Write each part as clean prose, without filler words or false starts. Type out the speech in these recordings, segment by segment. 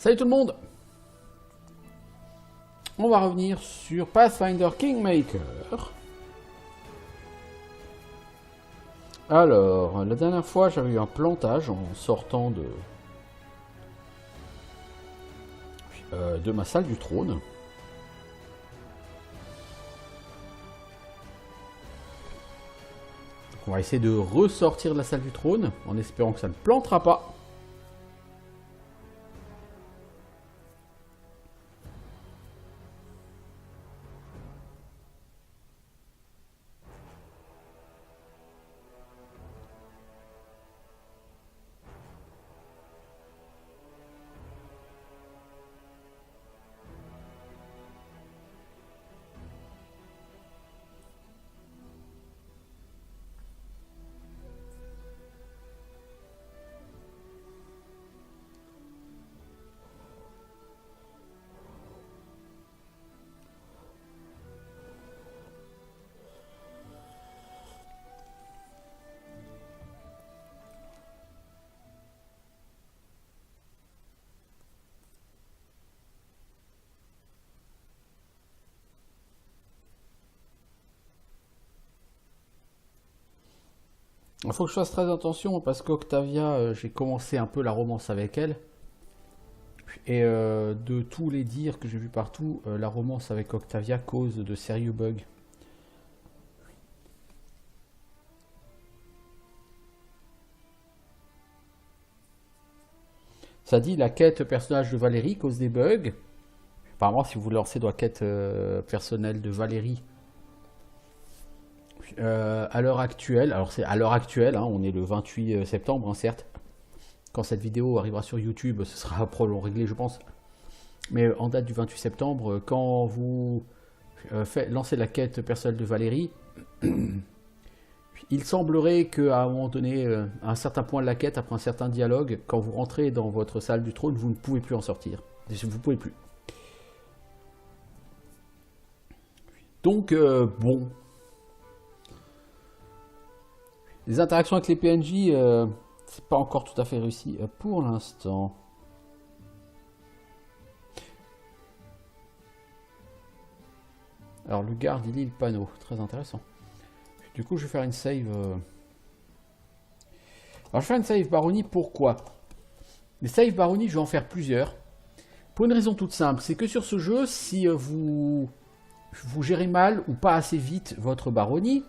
Salut tout le monde. On va revenir sur Pathfinder Kingmaker. Alors, la dernière fois j'avais eu un plantage en sortant de ma salle du trône. Donc on va essayer de ressortir de la salle du trône en espérant que ça ne plantera pas. Il faut que je fasse très attention parce qu'Octavia, j'ai commencé un peu la romance avec elle. Et de tous les dires que j'ai vus partout, la romance avec Octavia cause de sérieux bugs. Ça dit la quête personnage de Valérie cause des bugs. Apparemment, si vous lancez dans la quête personnelle de Valérie, à l'heure actuelle, alors c'est à l'heure actuelle, hein, on est le 28 septembre, hein, certes. Quand cette vidéo arrivera sur YouTube, ce sera probablement réglé, je pense. Mais en date du 28 septembre, quand vous lancez la quête personnelle de Valérie, il semblerait qu'à un moment donné, à un certain point de la quête, après un certain dialogue, quand vous rentrez dans votre salle du trône, vous ne pouvez plus en sortir. Vous ne pouvez plus. Donc, bon. Les interactions avec les PNJ, c'est pas encore tout à fait réussi pour l'instant. Alors, le garde, il lit le panneau. Très intéressant. Du coup, je vais faire une save. Alors, je vais faire une save baronnie. Pourquoi? Les save baronnie, je vais en faire plusieurs. Pour une raison toute simple, c'est que sur ce jeu, si vous gérez mal ou pas assez vite votre baronnie,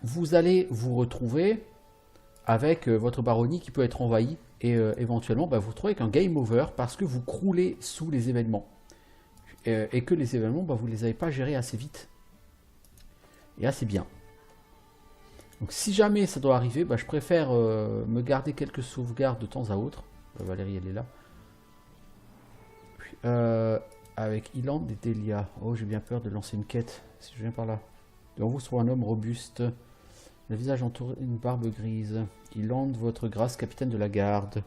vous allez vous retrouver avec votre baronnie qui peut être envahie et éventuellement vous retrouvez avec un game over parce que vous croulez sous les événements et que les événements vous ne les avez pas gérés assez vite et assez bien. Donc si jamais ça doit arriver, je préfère me garder quelques sauvegardes de temps à autre. Valérie elle est là. Puis, avec Iland et Delia. Oh, j'ai bien peur de lancer une quête si je viens par là. Devant vous soit un homme robuste, le visage entouré d'une barbe grise. Iland, votre grâce, capitaine de la garde.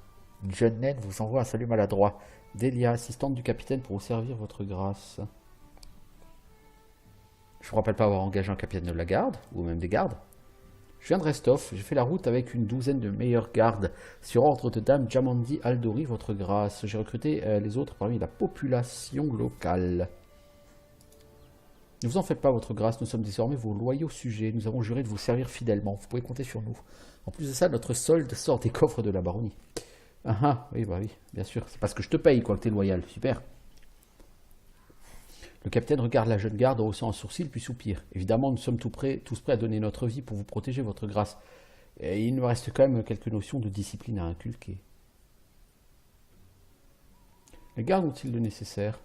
John Ned vous envoie un salut maladroit. Delia, assistante du capitaine pour vous servir votre grâce. Je ne vous rappelle pas avoir engagé un capitaine de la garde, ou même des gardes. Je viens de Restov, j'ai fait la route avec une douzaine de meilleurs gardes, sur ordre de Dame Jamandi Aldori, votre grâce. J'ai recruté les autres parmi la population locale. Ne vous en faites pas, votre grâce, nous sommes désormais vos loyaux sujets, nous avons juré de vous servir fidèlement, vous pouvez compter sur nous. En plus de ça, notre solde sort des coffres de la baronnie. Ah ah, oui, oui, bien sûr, c'est parce que je te paye, quoi, que t'es loyal, super. Le capitaine regarde la jeune garde en haussant un sourcil, puis soupire. Évidemment, nous sommes tous prêts à donner notre vie pour vous protéger, votre grâce. Et il nous reste quand même quelques notions de discipline à inculquer. Les gardes ont-ils le nécessaire?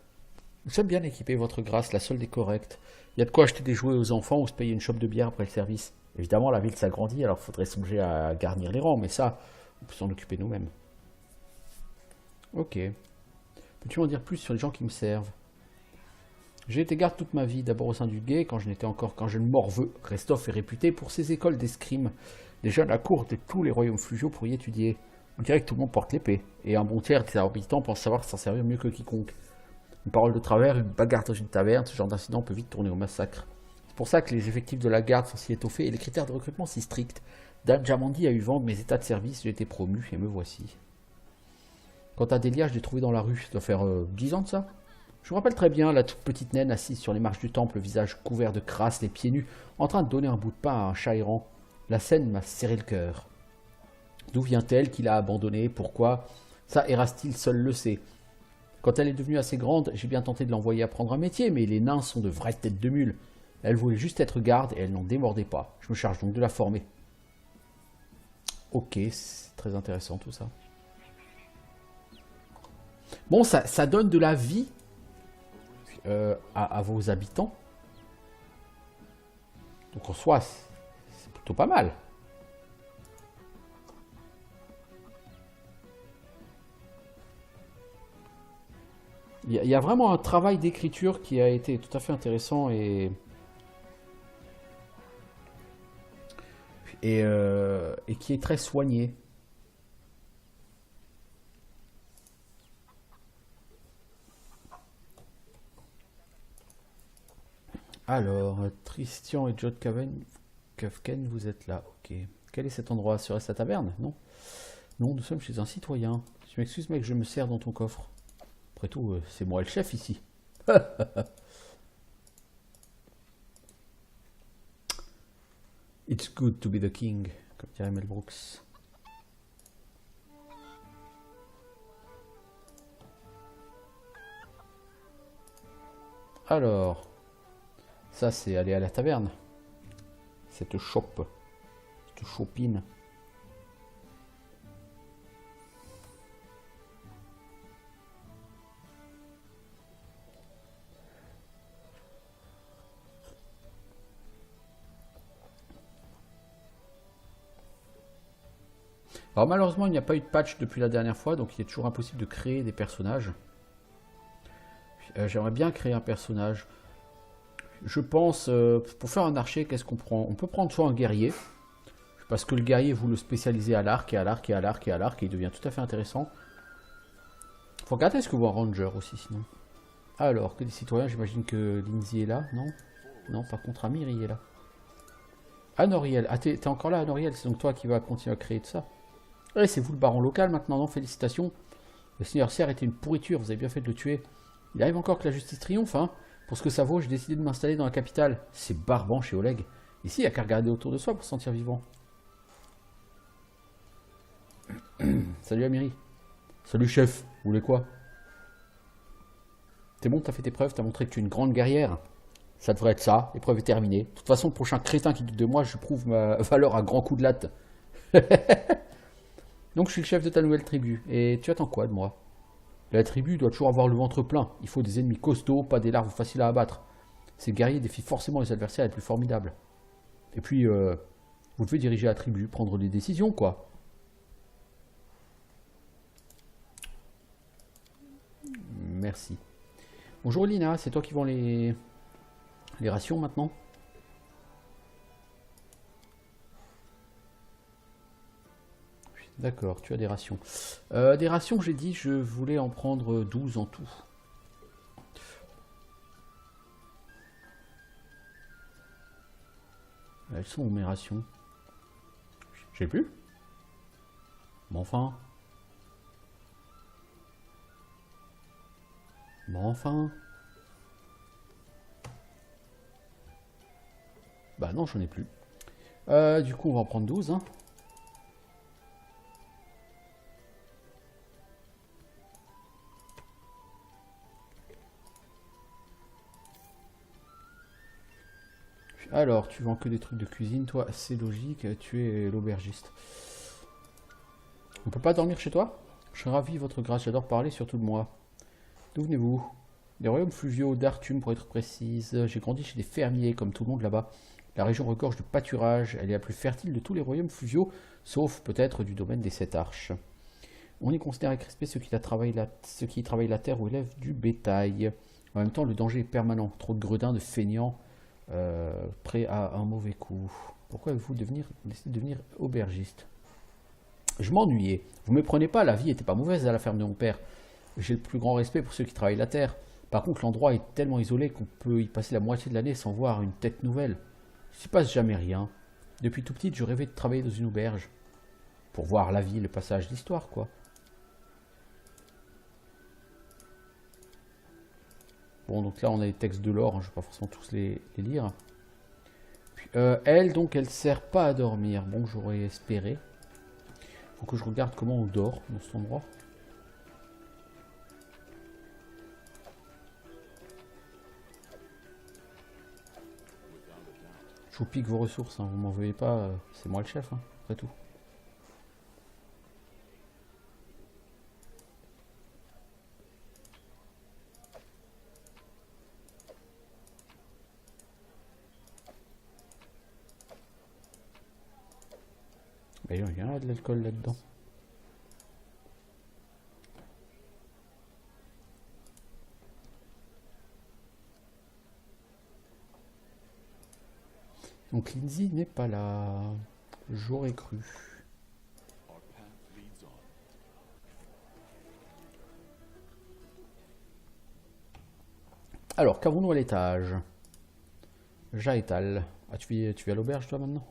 Nous sommes bien équipés, votre grâce, la solde est correcte. Il y a de quoi acheter des jouets aux enfants ou se payer une chope de bière après le service. Évidemment, la ville s'agrandit, alors il faudrait songer à garnir les rangs, mais ça, on peut s'en occuper nous-mêmes. Ok. Peux-tu m'en dire plus sur les gens qui me servent? J'ai été garde toute ma vie, d'abord au sein du guet, quand je n'étais encore qu'un jeune morveux. Restov est réputé pour ses écoles d'escrime. Les jeunes à la cour de tous les royaumes fluviaux pour y étudier. On dirait que tout le monde porte l'épée, et un bon tiers des habitants pense savoir s'en servir mieux que quiconque. Une parole de travers, une bagarre dans une taverne, ce genre d'incident peut vite tourner au massacre. C'est pour ça que les effectifs de la garde sont si étoffés et les critères de recrutement si stricts. Dame Jamandi a eu vent de mes états de service, j'ai été promu et me voici. Quant à Delia, je l'ai trouvée dans la rue. Ça doit faire 10 ans de ça. Je me rappelle très bien la toute petite naine assise sur les marches du temple, le visage couvert de crasse, les pieds nus, en train de donner un bout de pain à un chat errant. La scène m'a serré le cœur. D'où vient-elle? Qui l'a abandonnée? Pourquoi? Ça, Erastil seul le sait. Quand elle est devenue assez grande, j'ai bien tenté de l'envoyer apprendre un métier, mais les nains sont de vraies têtes de mule. Elle voulait juste être garde et elle n'en démordait pas. Je me charge donc de la former. Ok, c'est très intéressant tout ça. Bon, ça donne de la vie à vos habitants. Donc en soi, c'est plutôt pas mal. Il y a vraiment un travail d'écriture qui a été tout à fait intéressant et qui est très soigné. Alors, Tristian et John Kafken, vous êtes là, ok. Quel est cet endroit? Serait-ce la taverne? Non. Non, nous sommes chez un citoyen. Tu m'excuses mec, je me sers dans ton coffre. Après tout, c'est moi le chef ici. It's good to be the king, comme dirait Mel Brooks. Alors, ça c'est aller à la taverne. Cette chope, cette chopine. Alors malheureusement, il n'y a pas eu de patch depuis la dernière fois, donc il est toujours impossible de créer des personnages. J'aimerais bien créer un personnage. Je pense, pour faire un archer, qu'est-ce qu'on prend? On peut prendre soit un guerrier, parce que le guerrier, vous le spécialisez à l'arc, et à l'arc, et à l'arc, et à l'arc, et il devient tout à fait intéressant. Faut regarder ce que vous un ranger aussi, sinon. Alors, que des citoyens, j'imagine que Lindsay est là, non? Non, par contre, Amiri est là. Ah, Noriel. Ah, t'es encore là, Noriel, c'est donc toi qui vas continuer à créer tout ça. Ouais, c'est vous le baron local maintenant, non? Félicitations. Le seigneur Serre était une pourriture, vous avez bien fait de le tuer. Il arrive encore que la justice triomphe, hein. Pour ce que ça vaut, j'ai décidé de m'installer dans la capitale. C'est barbant chez Oleg. Ici, il n'y a qu'à regarder autour de soi pour se sentir vivant. Salut Amiri. Salut chef, vous voulez quoi? C'est bon, t'as fait tes preuves, t'as montré que tu es une grande guerrière. Ça devrait être ça, l'épreuve est terminée. De toute façon, le prochain crétin qui doute de moi, je prouve ma valeur à grands coups de latte. Donc je suis le chef de ta nouvelle tribu, et tu attends quoi de moi? La tribu doit toujours avoir le ventre plein, il faut des ennemis costauds, pas des larves faciles à abattre. Ces guerriers défient forcément les adversaires les plus formidables. Et puis, vous devez diriger la tribu, prendre des décisions, quoi. Merci. Bonjour Lina, c'est toi qui vends les rations maintenant? D'accord, tu as des rations. Des rations, j'ai dit, je voulais en prendre 12 en tout. Elles sont où mes rations? J'ai plus. Bon enfin. Bon enfin. Bah non, j'en ai plus. Du coup, on va en prendre 12, hein. Alors, tu vends que des trucs de cuisine, toi, c'est logique, tu es l'aubergiste. On peut pas dormir chez toi? Je suis ravi, votre grâce, j'adore parler, surtout de moi. D'où venez-vous? Des royaumes fluviaux d'Artum, pour être précise. J'ai grandi chez des fermiers, comme tout le monde là-bas. La région regorge de pâturage, elle est la plus fertile de tous les royaumes fluviaux, sauf peut-être du domaine des Sept Arches. On y considère avec respect ceux qui travaillent la terre ou élèvent du bétail. En même temps, le danger est permanent. Trop de gredins, de feignants, prêts à un mauvais coup. Pourquoi avez-vous décidé de devenir aubergiste? Je m'ennuyais. Vous ne me prenez pas, la vie n'était pas mauvaise à la ferme de mon père. J'ai le plus grand respect pour ceux qui travaillent la terre. Par contre, l'endroit est tellement isolé qu'on peut y passer la moitié de l'année sans voir une tête nouvelle. Il s'y passe jamais rien. Depuis tout petit, je rêvais de travailler dans une auberge. Pour voir la vie, le passage d'histoire, quoi. Bon, donc là, on a les textes de l'or, hein, je ne vais pas forcément tous les lire. Puis, elle, donc, elle sert pas à dormir. Bon, j'aurais espéré. Faut que je regarde comment on dort dans cet endroit. Je vous pique vos ressources, hein, vous m'en veuillez pas, c'est moi le chef, hein, après tout. Mais il y en a de l'alcool là-dedans. Donc Lindsay n'est pas là. J'aurais cru. Alors, qu'avons-nous à l'étage? Jaetal. Ah, tu vis à l'auberge toi maintenant?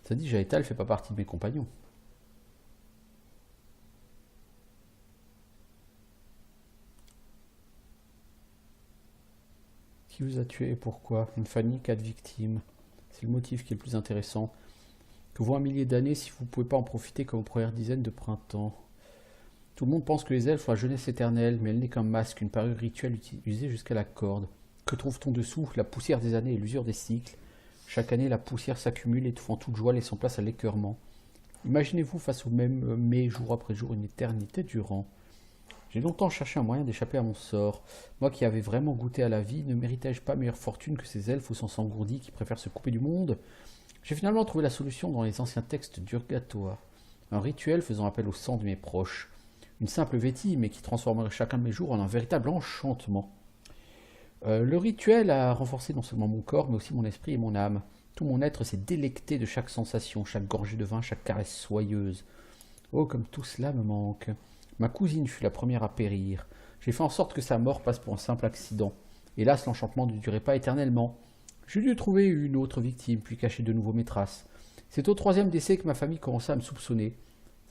Ça dit, Jaetal fait pas partie de mes compagnons. Qui vous a tué et pourquoi? Une famille, 4 victimes. C'est le motif qui est le plus intéressant. Que vaut un millier d'années si vous ne pouvez pas en profiter comme aux premières dizaines de printemps? Tout le monde pense que les elfes ont la jeunesse éternelle, mais elle n'est qu'un masque, une parure rituelle usée jusqu'à la corde. Que trouve-t-on dessous? La poussière des années et l'usure des cycles. Chaque année, la poussière s'accumule, étouffant toute joie, laissant place à l'écœurement. Imaginez-vous face au même mai, jour après jour, une éternité durant. J'ai longtemps cherché un moyen d'échapper à mon sort. Moi qui avais vraiment goûté à la vie, ne méritais-je pas meilleure fortune que ces elfes au sens engourdi qui préfèrent se couper du monde? J'ai finalement trouvé la solution dans les anciens textes d'Urgatoa. Un rituel faisant appel au sang de mes proches. Une simple vétille, mais qui transformerait chacun de mes jours en un véritable enchantement. Le rituel a renforcé non seulement mon corps, mais aussi mon esprit et mon âme. Tout mon être s'est délecté de chaque sensation, chaque gorgée de vin, chaque caresse soyeuse. Oh, comme tout cela me manque. Ma cousine fut la première à périr. J'ai fait en sorte que sa mort passe pour un simple accident. Hélas, l'enchantement ne durait pas éternellement. J'ai dû trouver une autre victime, puis cacher de nouveau mes traces. C'est au troisième décès que ma famille commença à me soupçonner.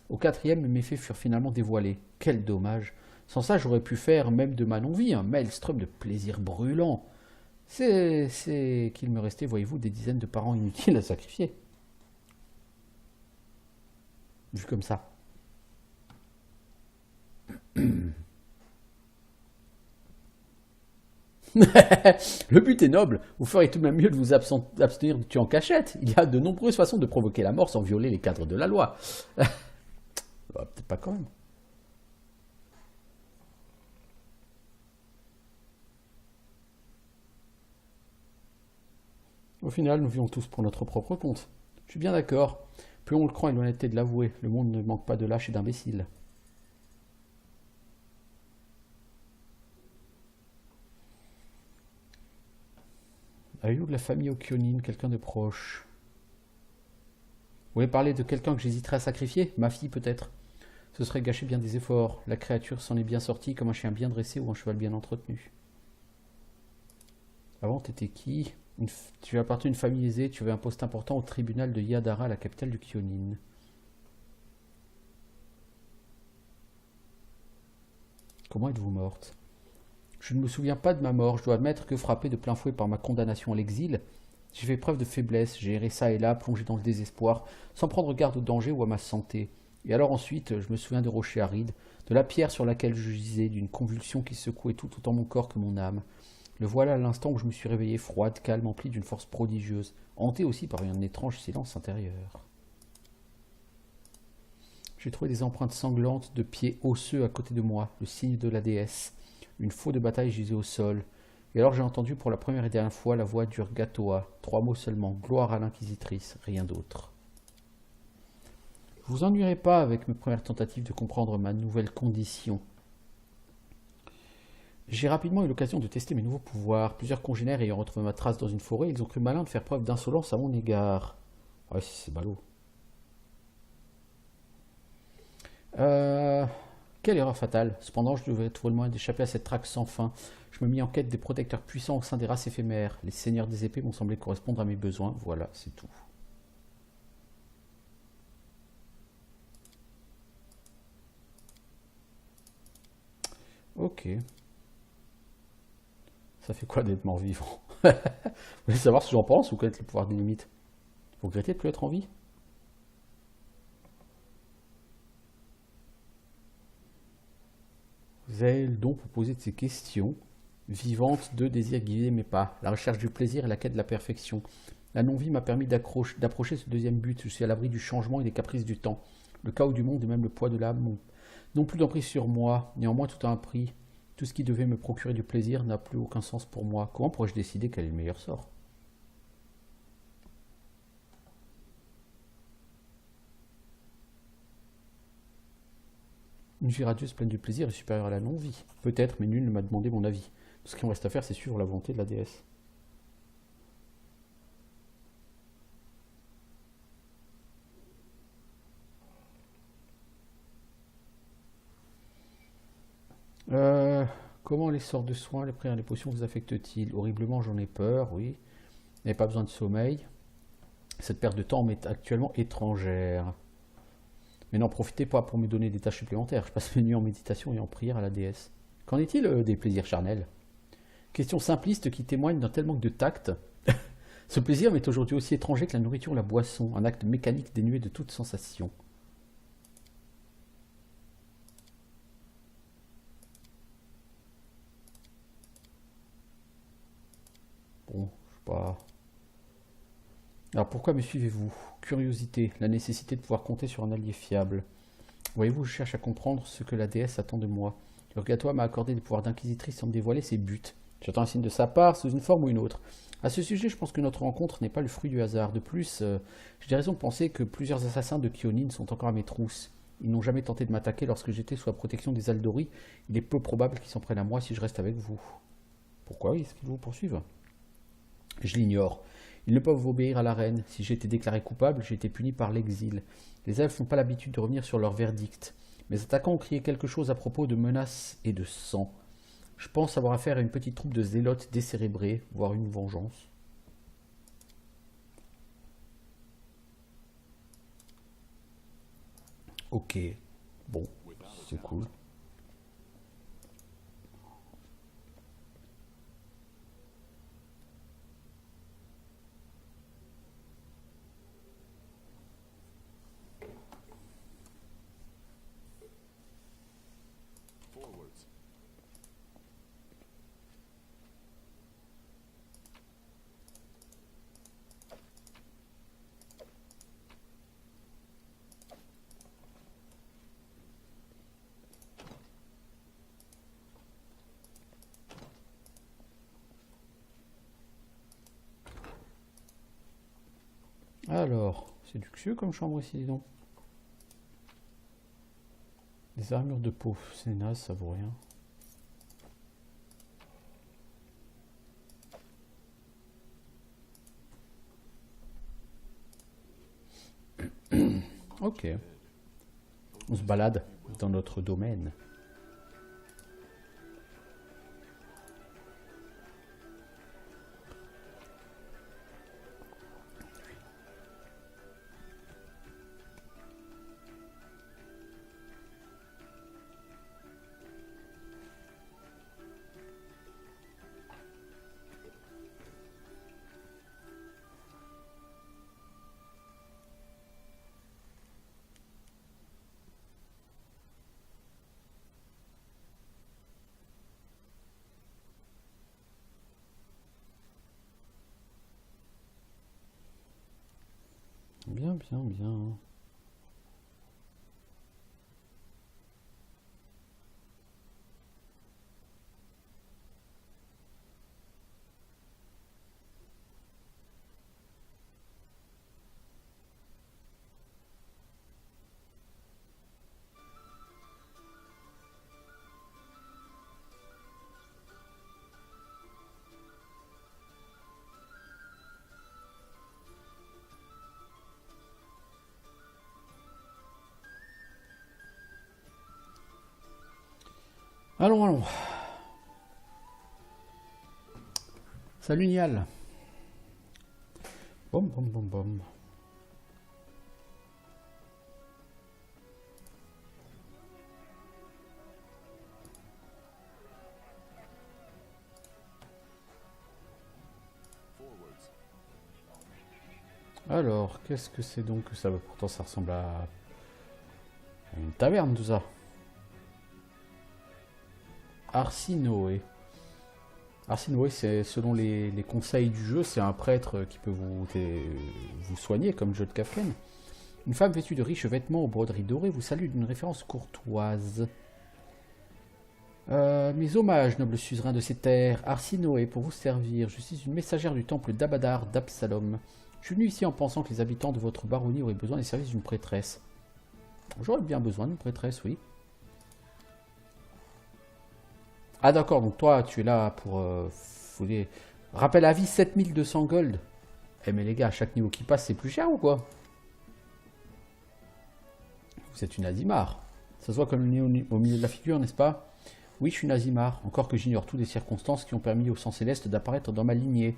Au quatrième, mes faits furent finalement dévoilés. Quel dommage! Sans ça, j'aurais pu faire même de ma non-vie un maelstrom de plaisir brûlant. C'est qu'il me restait, voyez-vous, des dizaines de parents inutiles à sacrifier. Vu comme ça. Le but est noble, vous ferez tout de même mieux de vous abstenir de tuer en cachette. Il y a de nombreuses façons de provoquer la mort sans violer les cadres de la loi. Peut-être pas quand même. Au final, nous vivons tous pour notre propre compte. Je suis bien d'accord. Plus on le croit et l'honnêteté de l'avouer, le monde ne manque pas de lâches et d'imbéciles. Avez-vous de la famille Okionin, quelqu'un de proche? Vous voulez parler de quelqu'un que j'hésiterais à sacrifier? Ma fille peut-être. Ce serait gâcher bien des efforts. La créature s'en est bien sortie comme un chien bien dressé ou un cheval bien entretenu. Avant, t'étais qui? Tu appartenais à une famille aisée, tu avais un poste important au tribunal de Yadara, la capitale du Kyonin. Comment êtes-vous morte? Je ne me souviens pas de ma mort, je dois admettre que frappé de plein fouet par ma condamnation à l'exil, j'ai fait preuve de faiblesse, j'ai erré ça et là, plongé dans le désespoir, sans prendre garde au danger ou à ma santé. Et alors ensuite, je me souviens des rochers arides, de la pierre sur laquelle je gisais, d'une convulsion qui secouait tout autant mon corps que mon âme. Le voilà à l'instant où je me suis réveillé froide, calme, empli d'une force prodigieuse, hanté aussi par un étrange silence intérieur. J'ai trouvé des empreintes sanglantes de pieds osseux à côté de moi, le signe de la déesse. Une faux de bataille gisait au sol. Et alors j'ai entendu pour la première et dernière fois la voix d'Urgatoa. 3 mots seulement, gloire à l'inquisitrice, rien d'autre. Je vous ennuierai pas avec mes premières tentatives de comprendre ma nouvelle condition. J'ai rapidement eu l'occasion de tester mes nouveaux pouvoirs. Plusieurs congénères ayant retrouvé ma trace dans une forêt, ils ont cru malin de faire preuve d'insolence à mon égard. Ah ouais, c'est ballot. Quelle erreur fatale. Cependant, je devais trouver le moyen d'échapper à cette traque sans fin. Je me mis en quête des protecteurs puissants au sein des races éphémères. Les seigneurs des épées m'ont semblé correspondre à mes besoins. Voilà, c'est tout. Ok. Ça fait quoi d'être mort-vivant? Vous voulez savoir ce que j'en pense ou connaître le pouvoir des limites? Vous regrettez de plus être en vie? Vous avez le don pour poser de ces questions vivantes de désir guider mes pas. La recherche du plaisir et la quête de la perfection. La non-vie m'a permis d'approcher ce deuxième but. Je suis à l'abri du changement et des caprices du temps. Le chaos du monde et même le poids de l'âme n'ont plus d'emprise sur moi. Néanmoins, tout a un prix. Tout ce qui devait me procurer du plaisir n'a plus aucun sens pour moi. Comment pourrais-je décider quel est le meilleur sort? Une vie radieuse pleine de plaisir est supérieure à la non-vie. Peut-être, mais nul ne m'a demandé mon avis. Tout ce qu'il me reste à faire, c'est suivre la volonté de la déesse. Euh, Comment les sorts de soins, les prières, les potions vous affectent-ils? Horriblement, j'en ai peur, oui. Vous n'avez pas besoin de sommeil. Cette perte de temps m'est actuellement étrangère. Mais n'en profitez pas pour me donner des tâches supplémentaires. Je passe mes nuits en méditation et en prière à la déesse. Qu'en est-il des plaisirs charnels? Question simpliste qui témoigne d'un tel manque de tact. Ce plaisir m'est aujourd'hui aussi étranger que la nourriture ou la boisson, un acte mécanique dénué de toute sensation. Bon, je sais pas. Alors pourquoi me suivez-vous? Curiosité, la nécessité de pouvoir compter sur un allié fiable. Voyez-vous, je cherche à comprendre ce que la déesse attend de moi. Le Purgatoire m'a accordé des pouvoirs d'inquisitrice sans me dévoiler ses buts. J'attends un signe de sa part, sous une forme ou une autre. À ce sujet, je pense que notre rencontre n'est pas le fruit du hasard. De plus, j'ai des raisons de penser que plusieurs assassins de Kyonin sont encore à mes trousses. Ils n'ont jamais tenté de m'attaquer lorsque j'étais sous la protection des Aldori. Il est peu probable qu'ils s'en prennent à moi si je reste avec vous. Pourquoi est-ce qu'ils vous poursuivent? Je l'ignore. Ils ne peuvent obéir à la reine. Si j'ai été déclaré coupable, j'ai été puni par l'exil. Les elfes n'ont pas l'habitude de revenir sur leur verdict. Mes attaquants ont crié quelque chose à propos de menaces et de sang. Je pense avoir affaire à une petite troupe de zélotes décérébrés, voire une vengeance. Ok, bon, c'est cool. Alors, c'est luxueux comme chambre ici, dis donc. Des armures de peau, c'est naze, ça vaut rien. Ok, on se balade dans notre domaine. Bien, bien, bien. Allons, allons. Salut Nial. Bom, bom, bom, bom. Alors, qu'est-ce que c'est donc que ça? Pourtant, ça ressemble à une taverne, tout ça. Arsinoé. Arsinoé, c'est selon les conseils du jeu, c'est un prêtre qui peut vous soigner comme Jode Kafren. Une femme vêtue de riches vêtements aux broderies dorées vous salue d'une référence courtoise. Mes hommages, noble suzerain de ces terres, Arsinoé, pour vous servir. Je suis une messagère du temple d'Abadar d'Absalom. Je suis venu ici en pensant que les habitants de votre baronnie auraient besoin des services d'une prêtresse. J'aurais bien besoin d'une prêtresse, oui. Ah d'accord, donc toi, tu es là pour fouiller. Rappel à vie, 7200 gold. Eh mais les gars, à chaque niveau qui passe, c'est plus cher ou quoi? Vous êtes une Azimar. Ça se voit comme le nez au milieu de la figure, n'est-ce pas? Oui, je suis une Azimar, encore que j'ignore toutes les circonstances qui ont permis au sang céleste d'apparaître dans ma lignée.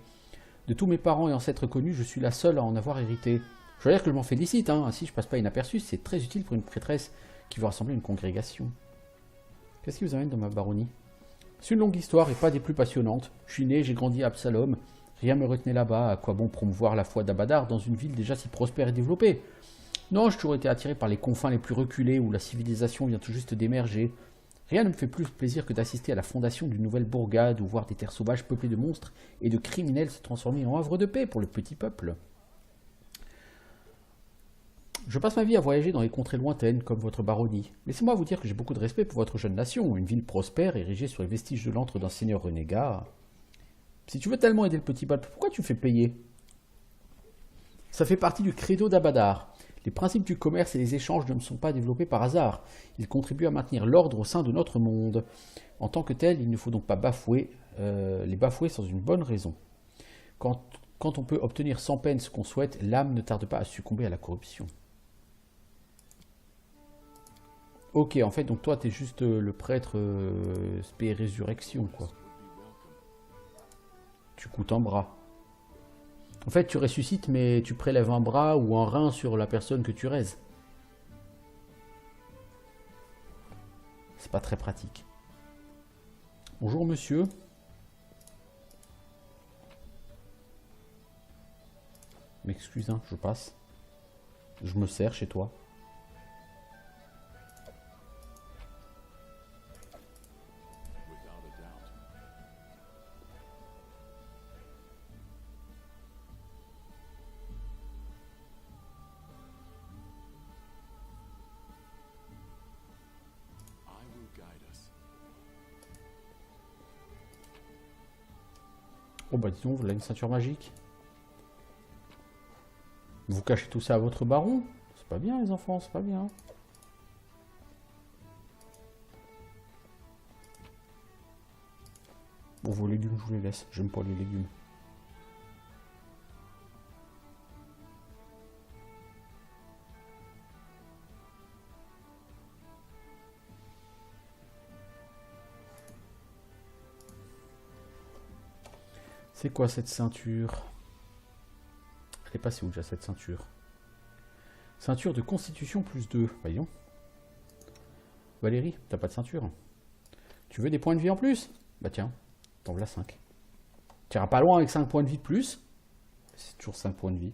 De tous mes parents et ancêtres connus, je suis la seule à en avoir hérité. Je veux dire que je m'en félicite, hein. Ainsi je passe pas inaperçu, c'est très utile pour une prêtresse qui veut rassembler une congrégation. Qu'est-ce qui vous amène dans ma baronnie? C'est une longue histoire et pas des plus passionnantes. Je suis né, j'ai grandi à Absalom. Rien me retenait là-bas. À quoi bon promouvoir la foi d'Abadar dans une ville déjà si prospère et développée? Non, j'ai toujours été attiré par les confins les plus reculés où la civilisation vient tout juste d'émerger. Rien ne me fait plus plaisir que d'assister à la fondation d'une nouvelle bourgade ou voir des terres sauvages peuplées de monstres et de criminels se transformer en havre de paix pour le petit peuple. Je passe ma vie à voyager dans les contrées lointaines, comme votre baronnie. Laissez-moi vous dire que j'ai beaucoup de respect pour votre jeune nation, une ville prospère érigée sur les vestiges de l'antre d'un seigneur renégat. Si tu veux tellement aider le petit peuple, pourquoi tu me fais payer? Ça fait partie du credo d'Abadar. Les principes du commerce et des échanges ne sont pas développés par hasard. Ils contribuent à maintenir l'ordre au sein de notre monde. En tant que tel, il ne faut donc pas les bafouer sans une bonne raison. Quand on peut obtenir sans peine ce qu'on souhaite, l'âme ne tarde pas à succomber à la corruption. Ok, en fait, donc toi, t'es juste le prêtre spé résurrection, quoi. Tu coûtes un bras. En fait, tu ressuscites, mais tu prélèves un bras ou un rein sur la personne que tu raises. C'est pas très pratique. Bonjour, monsieur. M'excuse, hein, je passe. Je me sers chez toi. Oh bah disons, voilà une ceinture magique. Vous cachez tout ça à votre baron? C'est pas bien les enfants, c'est pas bien. Bon, vos légumes, je vous les laisse. J'aime pas les légumes. C'est quoi cette ceinture? Elle est passée où déjà cette ceinture? Ceinture de constitution plus 2. Voyons. Valérie, t'as pas de ceinture? Tu veux des points de vie en plus? Bah tiens, t'en voilà 5. Tu iras pas loin avec 5 points de vie de plus. C'est toujours 5 points de vie.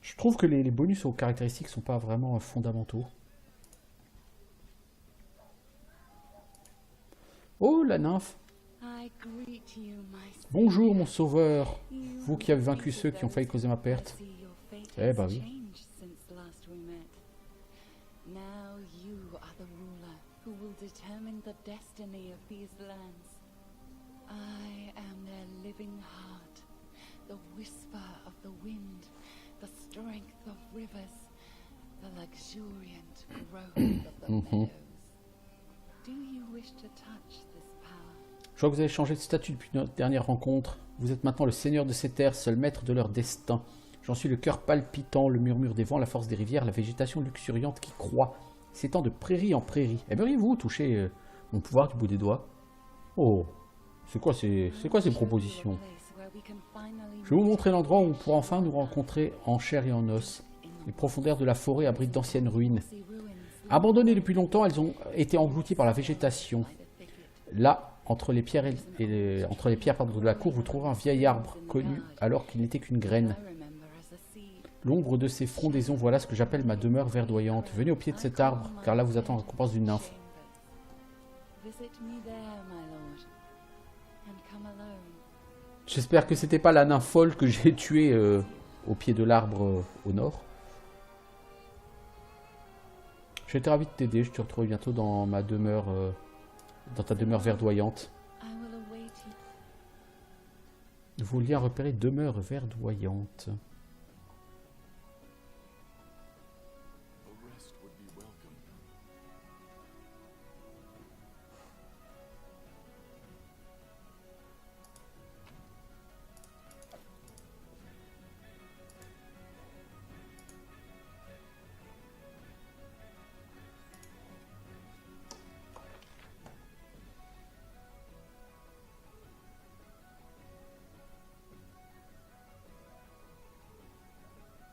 Je trouve que les bonus aux caractéristiques sont pas vraiment fondamentaux. Oh, la nymphe. Bonjour, mon sauveur. Vous qui avez vaincu ceux qui ont failli causer ma perte. Eh bah oui. Je vois que vous avez changé de statut depuis notre dernière rencontre. Vous êtes maintenant le seigneur de ces terres, seul maître de leur destin. J'en suis le cœur palpitant, le murmure des vents, la force des rivières, la végétation luxuriante qui croît, s'étend de prairie en prairie. Aimeriez-vous toucher mon pouvoir du bout des doigts? Oh, c'est quoi ces propositions? Je vais vous montrer l'endroit où on pourra enfin nous rencontrer en chair et en os. Les profondeurs de la forêt abritent d'anciennes ruines. Abandonnées depuis longtemps, elles ont été englouties par la végétation. Là, Entre les pierres, entre les pierres pardon, de la cour, vous trouverez un vieil arbre, connu alors qu'il n'était qu'une graine. L'ombre de ses frondaisons, voilà ce que j'appelle ma demeure verdoyante. Venez au pied de cet arbre, car là vous attend la récompense d'une nymphe. J'espère que c'était pas la nymphe folle que j'ai tuée au pied de l'arbre au nord. J'ai été ravi de t'aider, je te retrouve bientôt dans ma demeure, dans ta demeure verdoyante. Nouveau lien repéré, demeure verdoyante.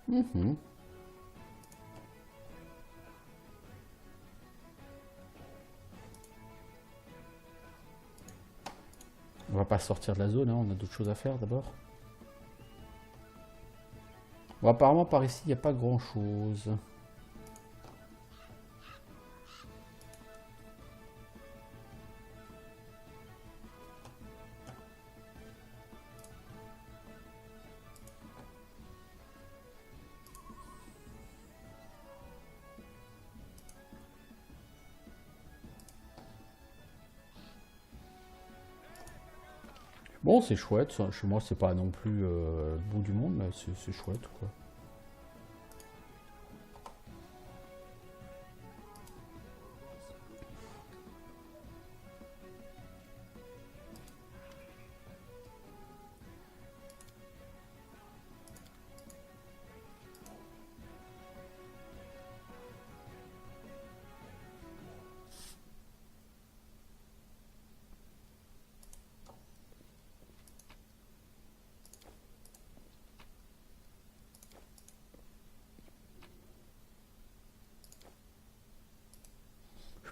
Mhm. On va pas sortir de la zone, hein, on a d'autres choses à faire d'abord. Bon, apparemment par ici il n'y a pas grand chose. Bon, c'est chouette, ça. Chez moi c'est pas non plus le bout du monde, mais c'est chouette quoi.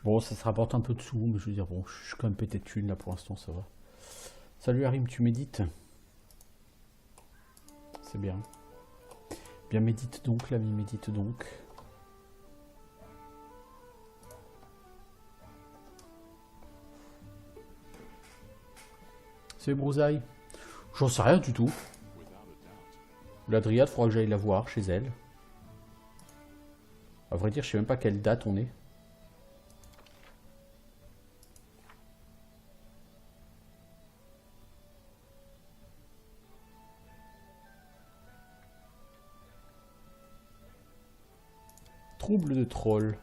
Bon, ça se rapporte un peu de sous, mais je veux dire, bon, je suis quand même pété de thunes là pour l'instant, ça va. Salut Harim, tu médites? C'est bien. Bien, médite donc, l'ami, médite donc. C'est Brousaille. J'en sais rien du tout. La Dryade, faudra que j'aille la voir chez elle. À vrai dire, je sais même pas quelle date on est. Trouble de troll.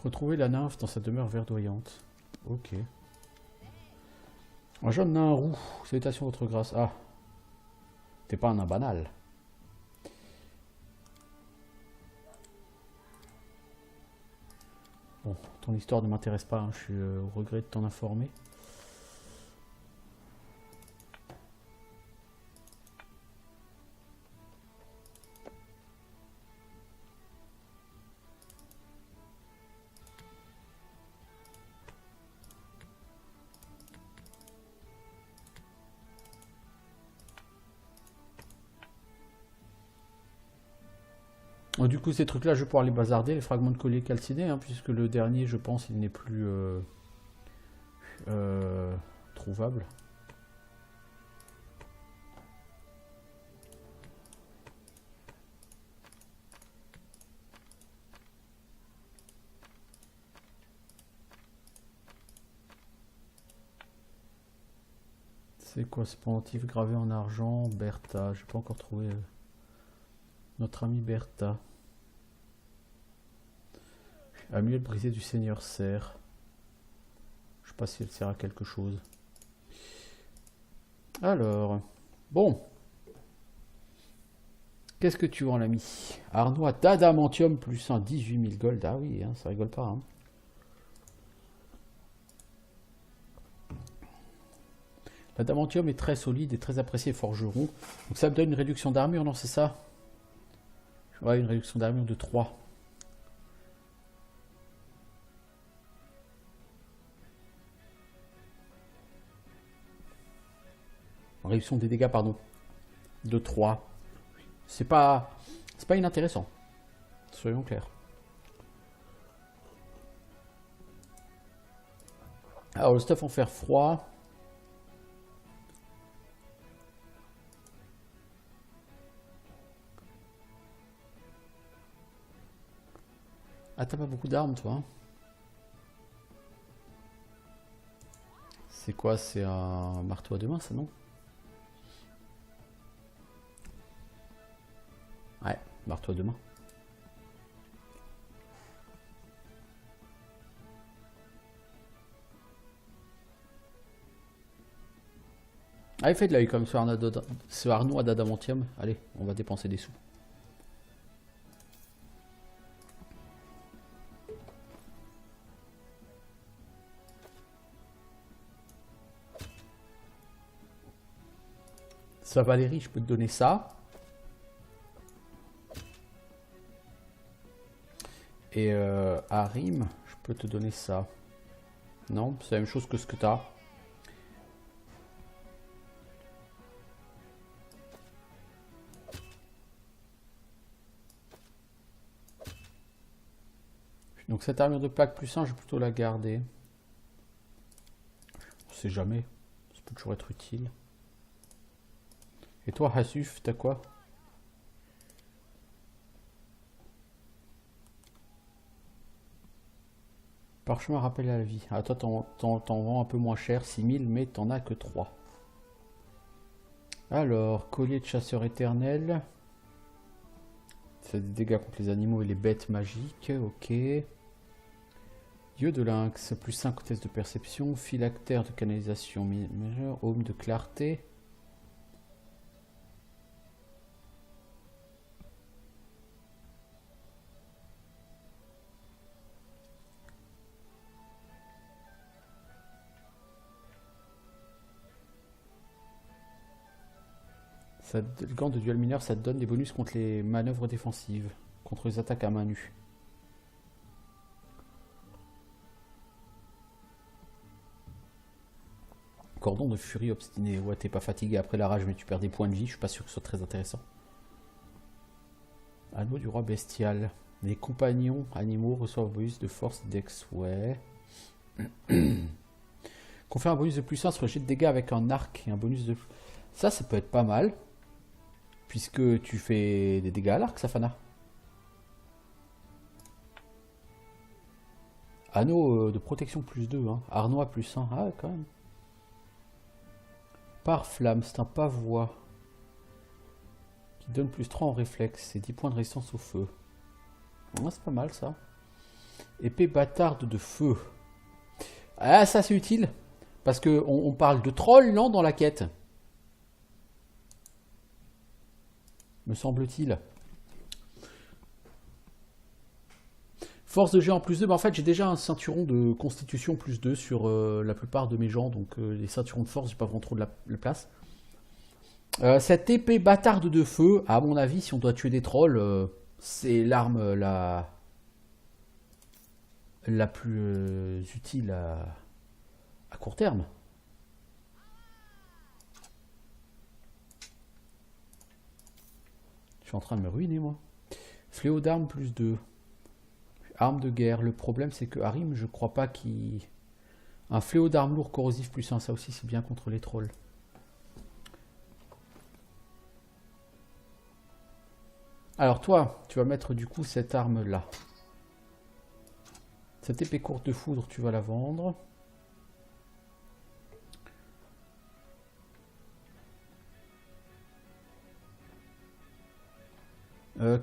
Retrouver la nymphe dans sa demeure verdoyante. Ok. Un jeune nain roux. Salutations votre grâce. Ah. T'es pas un nain banal. Bon, ton histoire ne m'intéresse pas, hein. Je suis au regret de t'en informer. Oh, du coup, ces trucs-là, je vais pouvoir les bazarder, les fragments de collier calciné, hein, puisque le dernier, je pense, il n'est plus trouvable. C'est quoi ce pendentif gravé en argent? Bertha, j'ai pas encore trouvé notre ami Bertha. Amulette brisée du Seigneur Serre. Je sais pas si elle sert à quelque chose. Alors, bon. Qu'est-ce que tu vends, l'ami? Arnois d'adamantium plus un 18 000 gold. Ah oui, hein, ça rigole pas. Hein. L'adamantium est très solide et très apprécié forgeron. Donc ça me donne une réduction d'armure, non, c'est ça? Ouais, une réduction d'armure de 3. Réduction des dégâts, pardon. De 3. C'est pas inintéressant. Soyons clairs. Alors le stuff en fer froid. Ah, t'as pas beaucoup d'armes, toi, hein? C'est quoi? C'est un marteau à deux mains, ça, non? Ouais, marteau à deux mains. Allez, fais de l'œil comme ce Arnaud d'adamantium. Allez, on va dépenser des sous. Ça, Valérie, je peux te donner ça. Et Harim, je peux te donner ça. Non, c'est la même chose que ce que tu as. Donc cette armure de plaque plus 1, je vais plutôt la garder. On sait jamais. Ça peut toujours être utile. Et toi, Hasuf, t'as quoi? Parchemin rappel à la vie. Ah, toi, t'en vends un peu moins cher, 6000, mais t'en as que 3. Alors, collier de chasseur éternel. Ça fait des dégâts contre les animaux et les bêtes magiques. Ok. Dieu de lynx, plus 5 tests de perception. Phylactère de canalisation majeure. Aume de clarté. Le gant de duel mineur, ça te donne des bonus contre les manœuvres défensives, contre les attaques à main nue. Cordon de furie obstiné. Ouais, t'es pas fatigué après la rage, mais tu perds des points de vie. Je suis pas sûr que ce soit très intéressant. Anneau du roi bestial. Les compagnons animaux reçoivent un bonus de force dex. Ouais. Confère un bonus de plus 1 sur le jet de dégâts avec un arc et un bonus de... Ça peut être pas mal. Puisque tu fais des dégâts à l'arc, Safana. Anneau de protection plus 2. Hein. Arnois plus 1. Ah, quand même. Par flamme, c'est un pavois. Qui donne plus 3 en réflexe. Et 10 points de résistance au feu. Ouais, c'est pas mal ça. Épée bâtarde de feu. Ah, ça c'est utile. Parce que on parle de troll, non, dans la quête. Me semble-t-il. Force de géant plus 2. Bah en fait, j'ai déjà un ceinturon de constitution plus 2 sur la plupart de mes gens. Donc les ceinturons de force, j'ai pas vraiment trop de la place. Cette épée bâtarde de feu, à mon avis, si on doit tuer des trolls, c'est l'arme la plus utile à court terme. Je suis en train de me ruiner, moi. Fléau d'armes plus 2. Arme de guerre. Le problème, c'est que Harim, je crois pas qu'il... Un fléau d'armes lourd corrosif plus 1, ça aussi, c'est bien contre les trolls. Alors toi, tu vas mettre du coup cette arme-là. Cette épée courte de foudre, tu vas la vendre.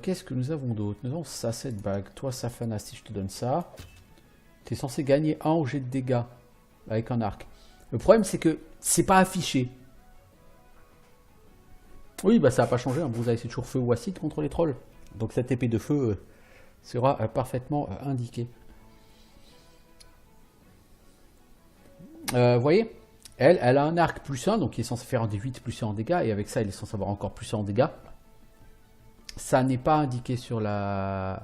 Qu'est-ce que nous avons d'autre? Nous avons ça, cette bague. Toi, Safana, si je te donne ça, tu es censé gagner 1 au jet de dégâts avec un arc. Le problème, c'est que c'est pas affiché. Oui, bah ça n'a pas changé. Hein. Vous avez toujours feu ou acide contre les trolls. Donc cette épée de feu sera parfaitement indiquée. Vous voyez, elle a un arc plus 1, donc il est censé faire un D8 plus 1 en dégâts. Et avec ça, il est censé avoir encore plus 1 en dégâts. Ça n'est pas indiqué sur la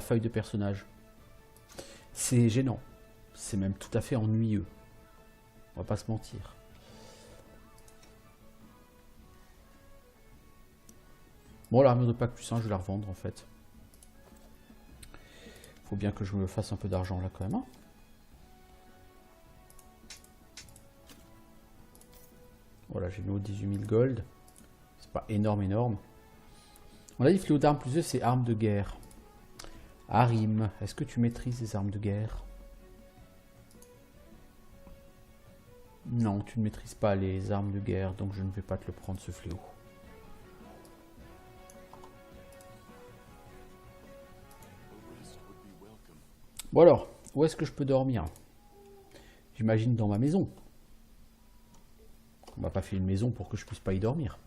feuille de personnage. C'est gênant. C'est même tout à fait ennuyeux. On va pas se mentir. Bon, l'armure de Pâques plus 1, je vais la revendre en fait. Faut bien que je me fasse un peu d'argent là quand même. Hein. Voilà, j'ai mis au 18 000 gold. C'est pas énorme, énorme. On a dit fléau d'armes plus 2, c'est armes de guerre. Harim, est-ce que tu maîtrises les armes de guerre? Non, tu ne maîtrises pas les armes de guerre, donc je ne vais pas te le prendre ce fléau. Bon alors, où est-ce que je peux dormir? J'imagine dans ma maison. On m'a pas fait une maison pour que je puisse pas y dormir.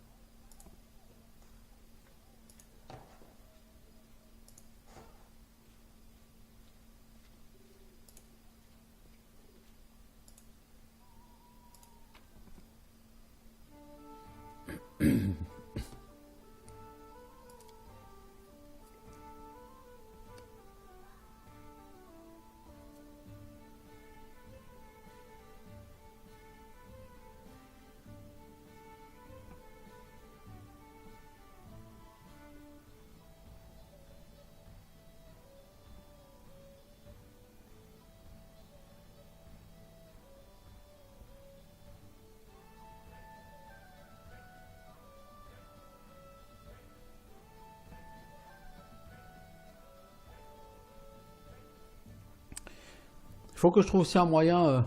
Il faut que je trouve aussi un moyen.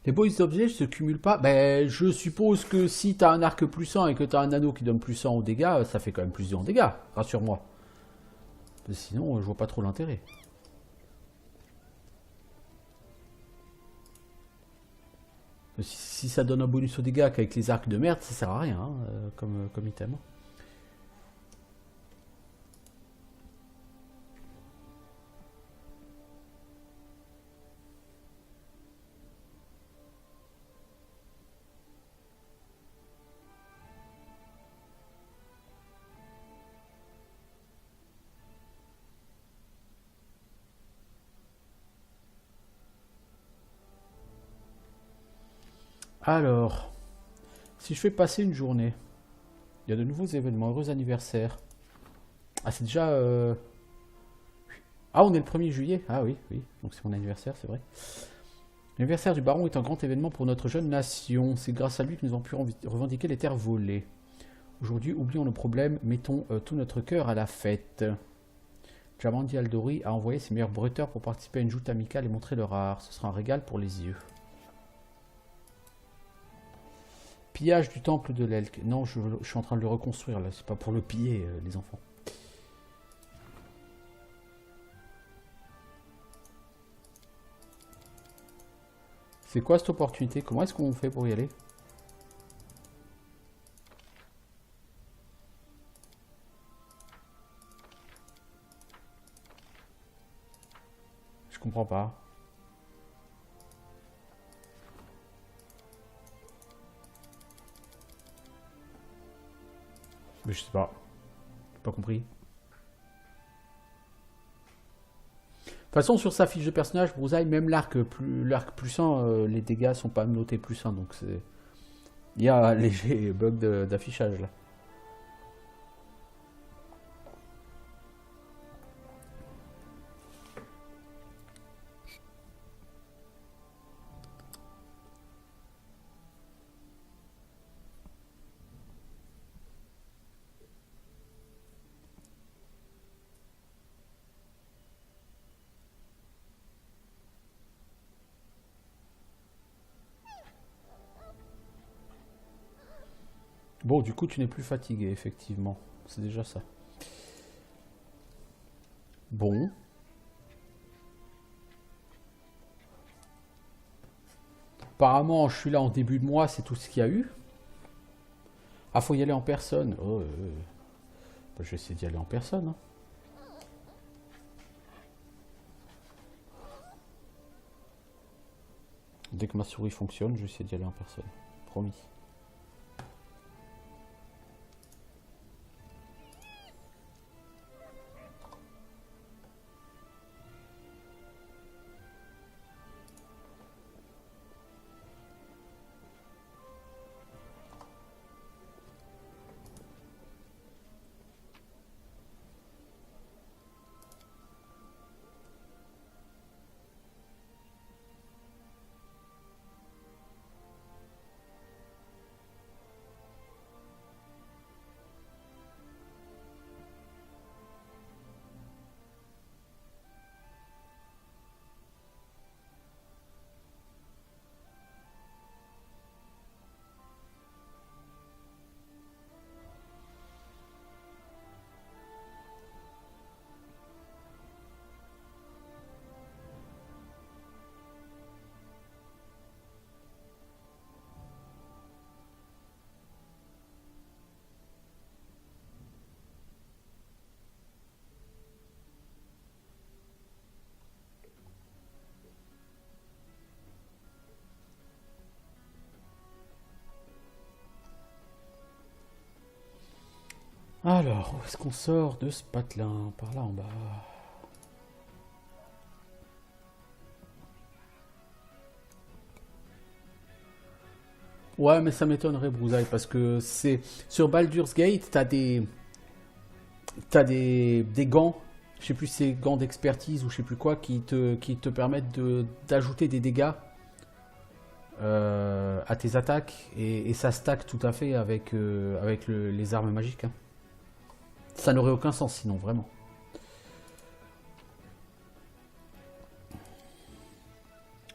Les bonus objets se cumulent pas. Ben, je suppose que si tu as un arc plus 1 et que tu as un anneau qui donne plus 100 aux dégâts, ça fait quand même plus de en dégâts, rassure-moi. Sinon, je vois pas trop l'intérêt. Si ça donne un bonus aux dégâts qu'avec les arcs de merde, ça sert à rien hein, comme item. Alors, si je fais passer une journée, il y a de nouveaux événements, heureux anniversaire. Ah, c'est déjà. Ah, on est le 1er juillet. Ah oui, oui, donc c'est mon anniversaire, c'est vrai. L'anniversaire du baron est un grand événement pour notre jeune nation. C'est grâce à lui que nous avons pu revendiquer les terres volées. Aujourd'hui, oublions nos problèmes, mettons tout notre cœur à la fête. Jamandi Aldori a envoyé ses meilleurs bretteurs pour participer à une joute amicale et montrer leur art. Ce sera un régal pour les yeux. Pillage du temple de l'Elk. Non, je suis en train de le reconstruire là. C'est pas pour le piller, les enfants. C'est quoi cette opportunité? Comment est-ce qu'on fait pour y aller? Je comprends pas. Mais je sais pas. J'ai pas compris. De toute façon, sur sa fiche de personnage, Broussaille, même l'arc plus 1, les dégâts sont pas notés plus 1, donc c'est. Il y a un léger bug d'affichage là. Bon, du coup, tu n'es plus fatigué, effectivement. C'est déjà ça. Bon. Apparemment, je suis là en début de mois, c'est tout ce qu'il y a eu. Ah, faut y aller en personne. Oh, bah, je vais essayer d'y aller en personne. Hein. Dès que ma souris fonctionne, je vais essayer d'y aller en personne. Promis. Alors, où est-ce qu'on sort de ce patelin? Par là en bas. Ouais, mais ça m'étonnerait, Brousaille, parce que c'est sur Baldur's Gate, t'as des gants, je sais plus si c'est gants d'expertise ou je sais plus quoi, qui te permettent d'ajouter des dégâts à tes attaques et ça stack tout à fait avec les armes magiques, hein. Ça n'aurait aucun sens sinon, vraiment.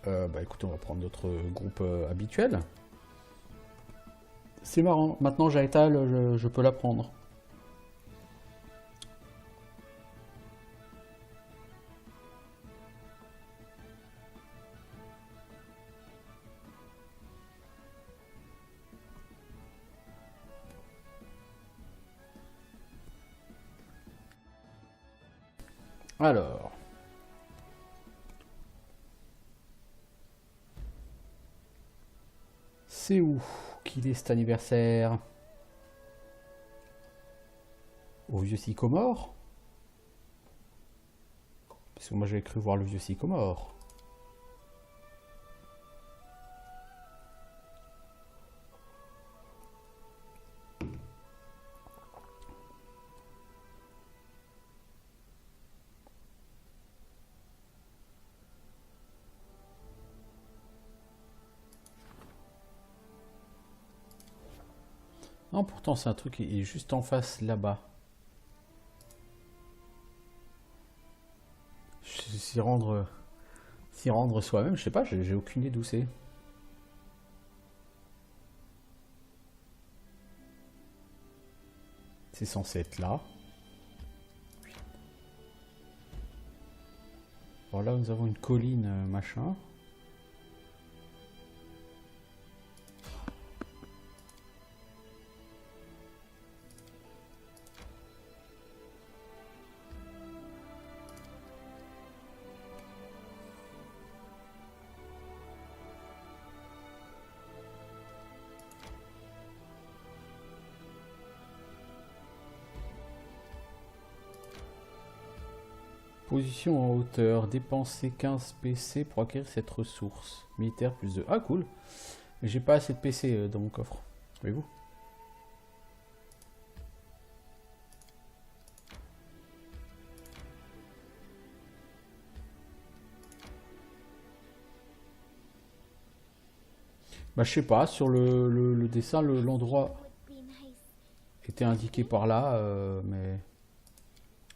Bah écoutez, on va prendre notre groupe habituel. C'est marrant, maintenant Jaetal, je peux la prendre. Alors, c'est où qu'il est cet anniversaire? Au vieux Sycomore? Parce que moi j'avais cru voir le vieux Sycomore. Non, pourtant c'est un truc qui est juste en face là-bas. S'y rendre, s'y rendre soi-même, je sais pas, j'ai aucune idée d'où c'est. C'est censé être là. Alors là, nous avons une colline, machin. Position en hauteur, dépenser 15 PC pour acquérir cette ressource. Militaire plus 2. Ah cool. Mais j'ai pas assez de PC dans mon coffre. Voyez-vous? Bah je sais pas, sur le dessin, l'endroit était indiqué par là, mais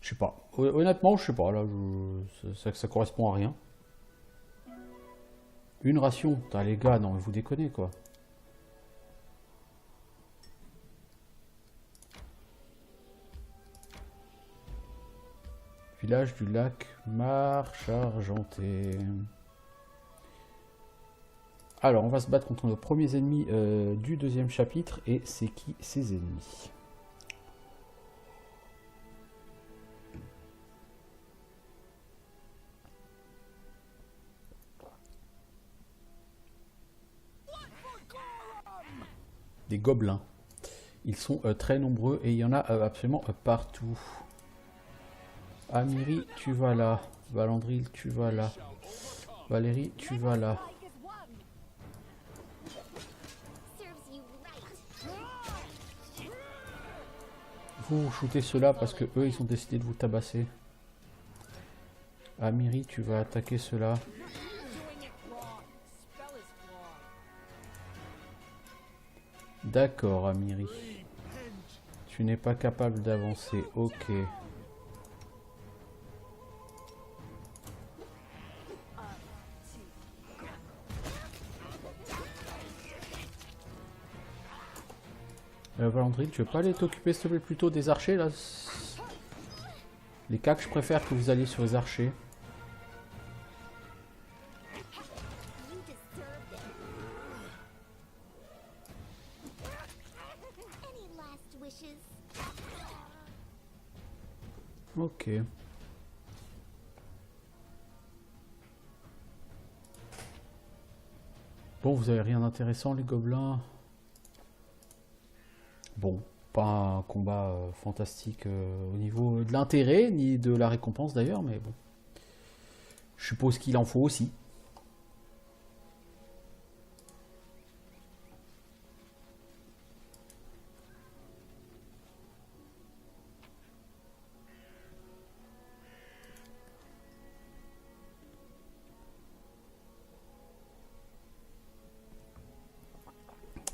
je sais pas. Honnêtement, je sais pas, là, ça correspond à rien. Une ration, putain, les gars, non mais vous déconnez quoi. Village du lac Marche Argentée. Alors, on va se battre contre nos premiers ennemis du deuxième chapitre. Et c'est qui ces ennemis? Des gobelins. Ils sont très nombreux et il y en a absolument partout. Amiri, tu vas là. Valandril, tu vas là. Valérie, tu vas là. Vous shootez ceux-là parce que eux ils ont décidé de vous tabasser. Amiri, tu vas attaquer ceux-là. D'accord, Amiri. Tu n'es pas capable d'avancer. Ok. Valandrine, tu veux pas aller t'occuper s'il te plaît plutôt des archers là? Les cacs, je préfère que vous alliez sur les archers. Ok. Bon, vous avez rien d'intéressant les gobelins? Bon, Pas un combat fantastique au niveau de l'intérêt, ni de la récompense d'ailleurs, mais bon. Je suppose qu'il en faut aussi.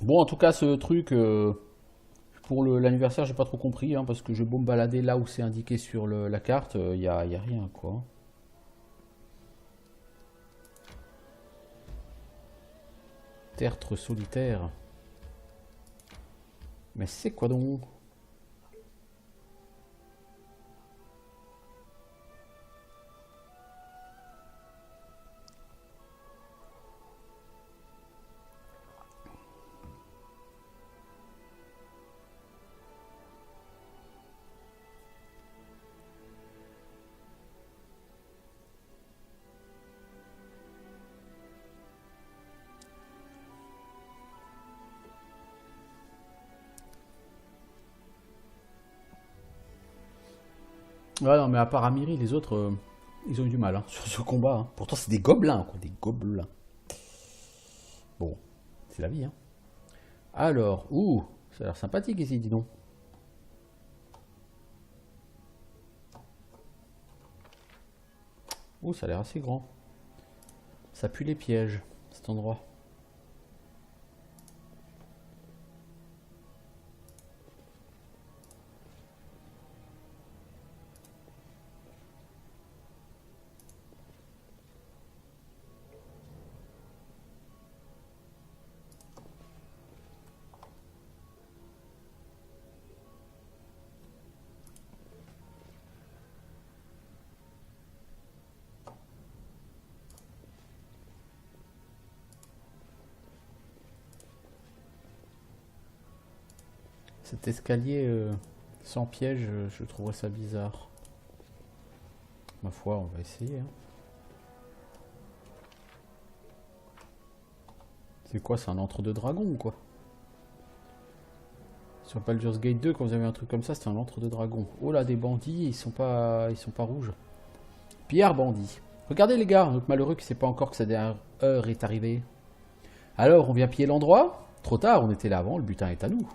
Bon, en tout cas, ce truc, pour l'anniversaire, j'ai pas trop compris, hein, parce que j'ai beau me balader là où c'est indiqué sur la carte, y a rien, quoi. Tertre solitaire. Mais c'est quoi donc? Ouais, non, mais à part Amiri, les autres, ils ont eu du mal hein, sur ce combat, hein. Pourtant, c'est des gobelins, quoi, des gobelins. Bon, c'est la vie, hein. Alors, ouh, ça a l'air sympathique ici, dis donc. Ouh, ça a l'air assez grand. Ça pue les pièges, cet endroit. Cet escalier sans piège, je trouverais ça bizarre. Ma foi, on va essayer, hein. C'est quoi, c'est un entre-deux dragon ou quoi? Sur Baldur's Gate 2, quand vous avez un truc comme ça, c'était un entre-deux dragon. Oh là, des bandits, ils sont pas rouges. Pierre bandit. Regardez les gars, notre malheureux qui sait pas encore que sa dernière heure est arrivée. Alors, on vient piller l'endroit? Trop tard, on était là avant, le butin est à nous.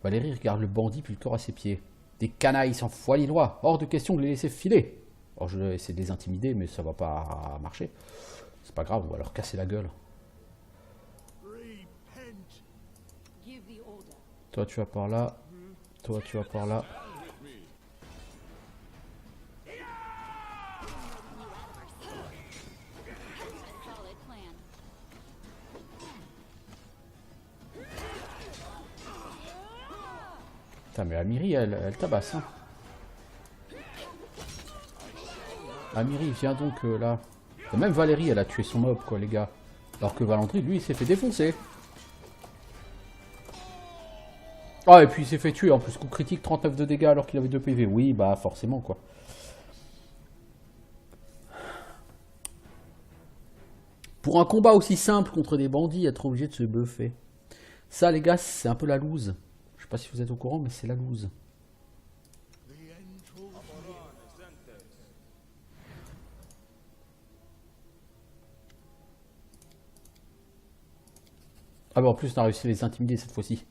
Valérie regarde le bandit puis le corps à ses pieds. Des canailles sans foi ni loi, hors de question de les laisser filer. Alors je vais essayer de les intimider, mais ça va pas marcher. C'est pas grave, on va leur casser la gueule. Toi tu vas par là, toi tu vas par là. Putain mais Amiri elle tabasse hein. Amiri viens donc là. Et même Valérie elle a tué son mob quoi les gars. Alors que Valandry lui il s'est fait défoncer. Ah et puis il s'est fait tuer en plus, coup critique 39 de dégâts alors qu'il avait 2 PV. Oui bah forcément quoi. Pour un combat aussi simple contre des bandits, être obligé de se buffer. Ça les gars c'est un peu la loose. Je sais pas si vous êtes au courant mais c'est la loose. Ah bah en plus on a réussi à les intimider cette fois-ci.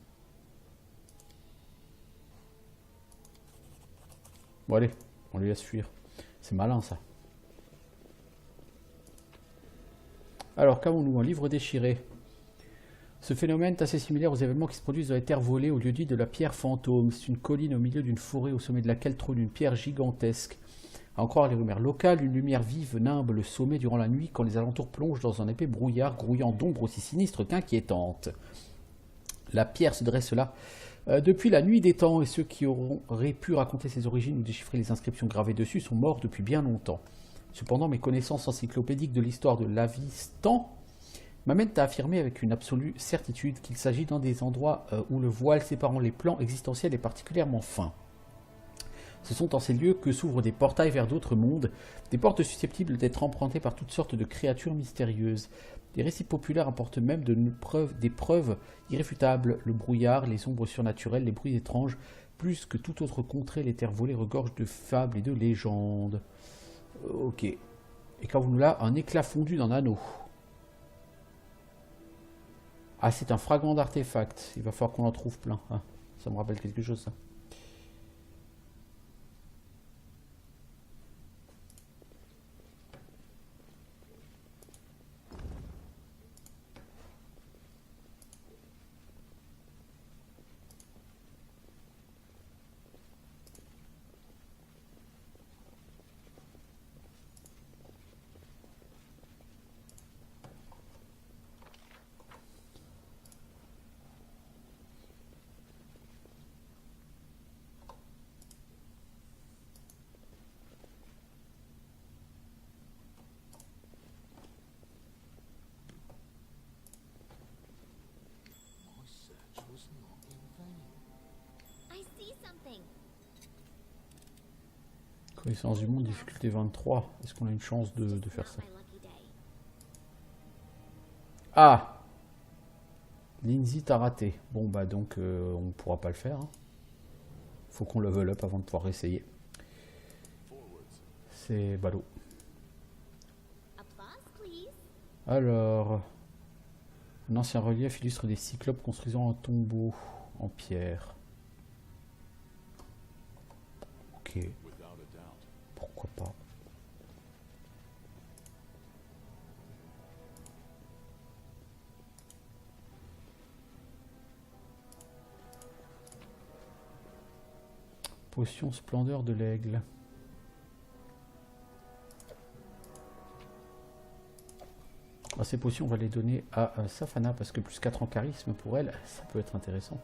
Bon allez, on lui laisse fuir. C'est malin ça. Alors qu'avons-nous? Un livre déchiré. Ce phénomène est assez similaire aux événements qui se produisent dans les terres volées au lieu-dit de la pierre fantôme. C'est une colline au milieu d'une forêt au sommet de laquelle trône une pierre gigantesque. À en croire les rumeurs locales, une lumière vive nimbe le sommet durant la nuit quand les alentours plongent dans un épais brouillard grouillant d'ombres aussi sinistres qu'inquiétantes. La pierre se dresse là depuis la nuit des temps et ceux qui auraient pu raconter ses origines ou déchiffrer les inscriptions gravées dessus sont morts depuis bien longtemps. Cependant, mes connaissances encyclopédiques de l'histoire de l'Avistan m'amènent à affirmer avec une absolue certitude qu'il s'agit d'un des endroits où le voile séparant les plans existentiels est particulièrement fin. Ce sont en ces lieux que s'ouvrent des portails vers d'autres mondes, des portes susceptibles d'être empruntées par toutes sortes de créatures mystérieuses. Des récits populaires apportent même des preuves irréfutables. Le brouillard, les ombres surnaturelles, les bruits étranges, plus que toute autre contrée, les terres volées regorgent de fables et de légendes. Ok. Et quand vous nous là, un éclat fondu d'un anneau. Ah, c'est un fragment d'artefact. Il va falloir qu'on en trouve plein. Ah, ça me rappelle quelque chose, ça. Connaissance du monde, difficulté 23. Est-ce qu'on a une chance de faire ça? Ah! Lindsay t'a raté. Bon bah donc on pourra pas le faire. Hein. Faut qu'on level up avant de pouvoir essayer. C'est ballot. Alors, un ancien relief illustre des cyclopes construisant un tombeau en pierre. Ok. Pourquoi pas. Potion splendeur de l'aigle. Ces potions, on va les donner à Safana parce que plus 4 en charisme pour elle, ça peut être intéressant.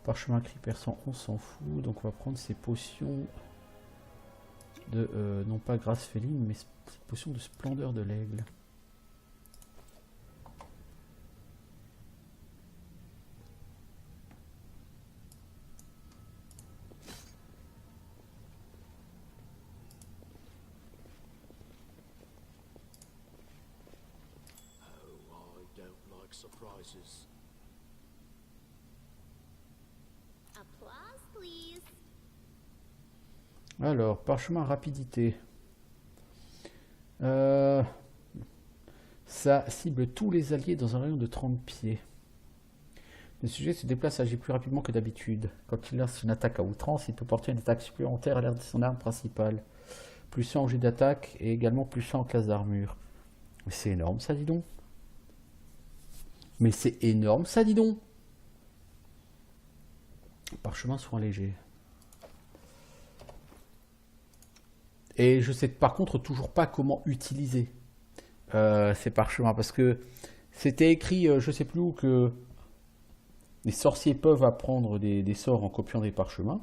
Parchemin cri perçant, on s'en fout. Donc on va prendre ces potions de, non pas grâce féline, mais ces potions de splendeur de l'aigle. Alors, parchemin rapidité. Ça cible tous les alliés dans un rayon de 30 pieds. Le sujet se déplace et agit plus rapidement que d'habitude. Quand il lance une attaque à outrance, il peut porter une attaque supplémentaire à l'air de son arme principale. Plus 1 en jet d'attaque et également plus 1 en classe d'armure. Mais c'est énorme ça, dis donc. Mais c'est énorme ça, dis donc. Parchemin soin léger. Et je sais par contre toujours pas comment utiliser ces parchemins. Parce que c'était écrit, je sais plus où, que les sorciers peuvent apprendre des sorts en copiant des parchemins.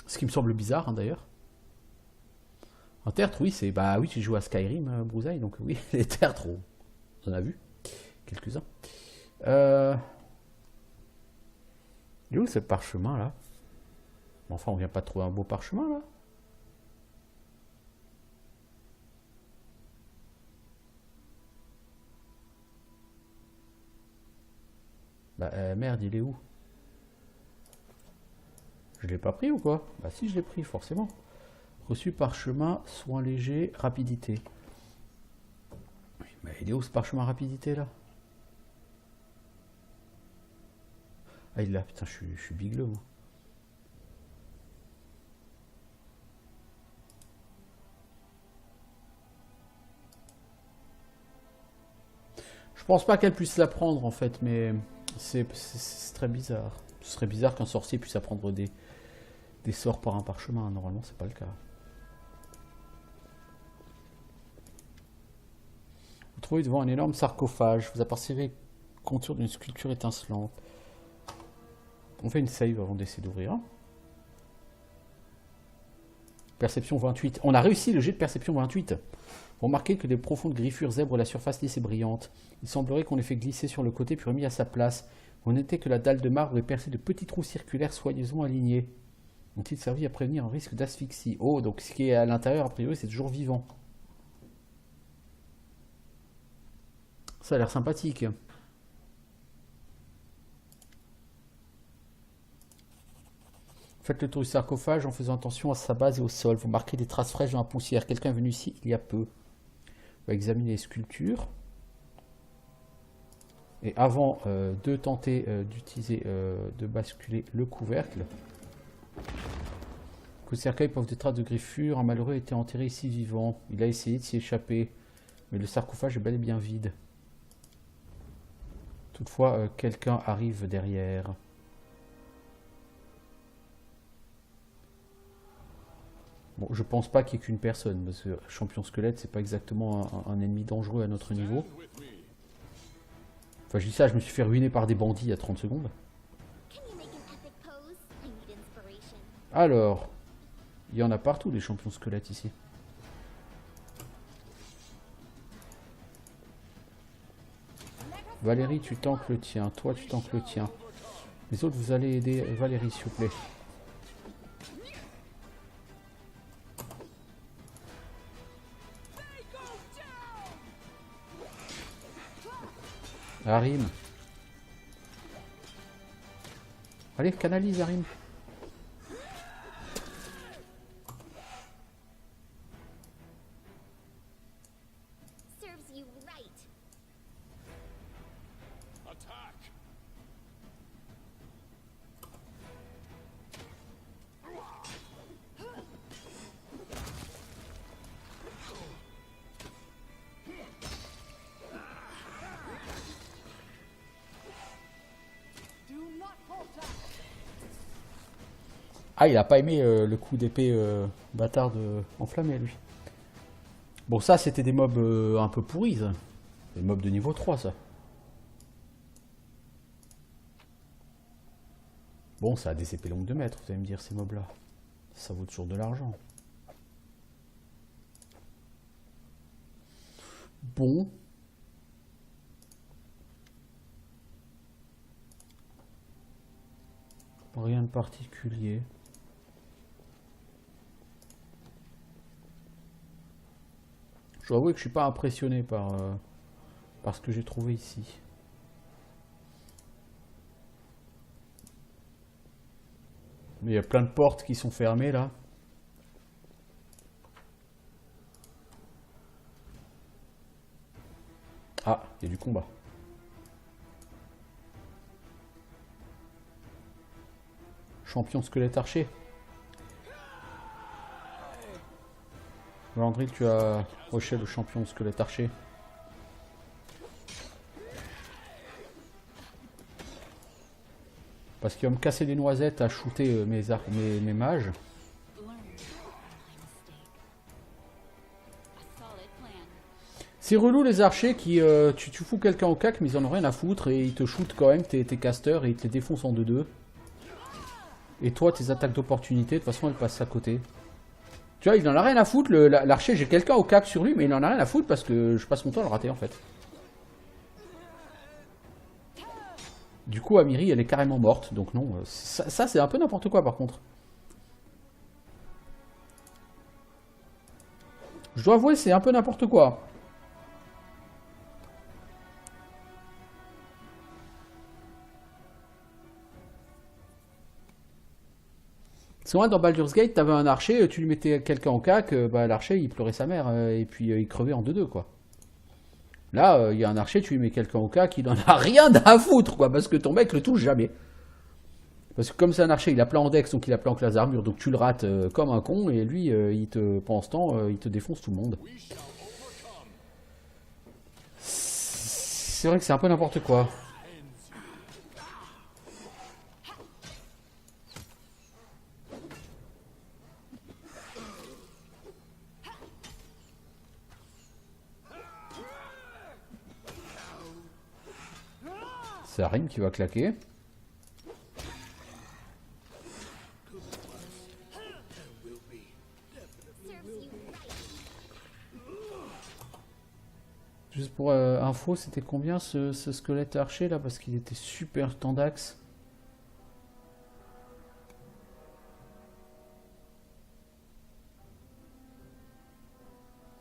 Ce qui me semble bizarre hein, d'ailleurs. Un tertre, oui, c'est. Bah oui, j'ai joué à Skyrim, Brousaille, donc oui, les tertres, on en a vu quelques-uns. Il est où ce parchemin là? Enfin, on vient pas de trouver un beau parchemin là? Bah merde, il est où? Je l'ai pas pris ou quoi? Bah si, je l'ai pris, forcément. Reçu parchemin, soin léger, rapidité. Mais il est où ce parchemin rapidité là? Ah il est là, putain, je suis bigleux moi. Je pense pas qu'elle puisse l'apprendre en fait, mais c'est très bizarre. Ce serait bizarre qu'un sorcier puisse apprendre des sorts par un parchemin. Normalement, c'est pas le cas. Vous trouvez devant un énorme sarcophage. Vous apercevez contour d'une sculpture étincelante. On fait une save avant d'essayer d'ouvrir. Perception 28. On a réussi le jet de perception 28. Vous remarquez que des profondes griffures zèbrent la surface lisse et brillante. Il semblerait qu'on l'ait fait glisser sur le côté puis remis à sa place. Vous notez que la dalle de marbre est percée de petits trous circulaires soigneusement alignés. Ont-ils servi à prévenir un risque d'asphyxie? Oh, donc ce qui est à l'intérieur, a priori, c'est toujours vivant. Ça a l'air sympathique. Faites le tour du sarcophage en faisant attention à sa base et au sol. Vous marquez des traces fraîches dans la poussière. Quelqu'un est venu ici il y a peu. On va examiner les sculptures. Et avant de tenter d'utiliser, de basculer le couvercle, que le cercueil porte des traces de griffures. Un malheureux a été enterré ici vivant. Il a essayé de s'y échapper. Mais le sarcophage est bel et bien vide. Toutefois, quelqu'un arrive derrière. Bon, je pense pas qu'il y ait qu'une personne, parce que champion squelette, c'est pas exactement un ennemi dangereux à notre niveau. Enfin, je dis ça, je me suis fait ruiner par des bandits il y a 30 secondes. Alors, il y en a partout des champions squelettes ici. Valérie, tu tankes le tien. Toi, tu tankes le tien. Les autres, vous allez aider Valérie, s'il vous plaît. Harim. Allez, canalise, Harim. Ah, il a pas aimé le coup d'épée bâtard enflammé, lui. Bon, ça, c'était des mobs un peu pourris, ça. Des mobs de niveau 3, ça. Bon, ça a des épées longues de mètres, vous allez me dire, ces mobs-là. Ça vaut toujours de l'argent. Bon. Rien de particulier. Je dois avouer que je suis pas impressionné par ce que j'ai trouvé ici. Mais il y a plein de portes qui sont fermées là. Ah, il y a du combat. Champion squelette archer. Landry, tu as Rocher le champion squelette archer. Parce qu'il va me casser des noisettes à shooter mes mages. C'est relou les archers qui... tu fous quelqu'un au cac mais ils en ont rien à foutre et ils te shootent quand même tes casters et ils te les défoncent en 2-2. Et toi tes attaques d'opportunité, de toute façon elles passent à côté. Tu vois, il en a rien à foutre, l'archer, j'ai quelqu'un au cac sur lui, mais il en a rien à foutre parce que je passe mon temps à le rater en fait. Du coup, Amiri, elle est carrément morte, donc non, ça c'est un peu n'importe quoi par contre. Je dois avouer, c'est un peu n'importe quoi. Parce que moi, dans Baldur's Gate, t'avais un archer, tu lui mettais quelqu'un en cac, bah, l'archer il pleurait sa mère, et puis il crevait en 2-2 quoi. Là, il y a un archer, tu lui mets quelqu'un au cac, il en a rien à foutre quoi, parce que ton mec le touche jamais. Parce que comme c'est un archer, il a plein en dex, donc il a plein en classe d'armure, donc tu le rates comme un con, et lui, pendant ce temps, il te défonce tout le monde. C'est vrai que c'est un peu n'importe quoi. C'est Harim qui va claquer. Juste pour info, c'était combien ce squelette archer là? Parce qu'il était super tendax.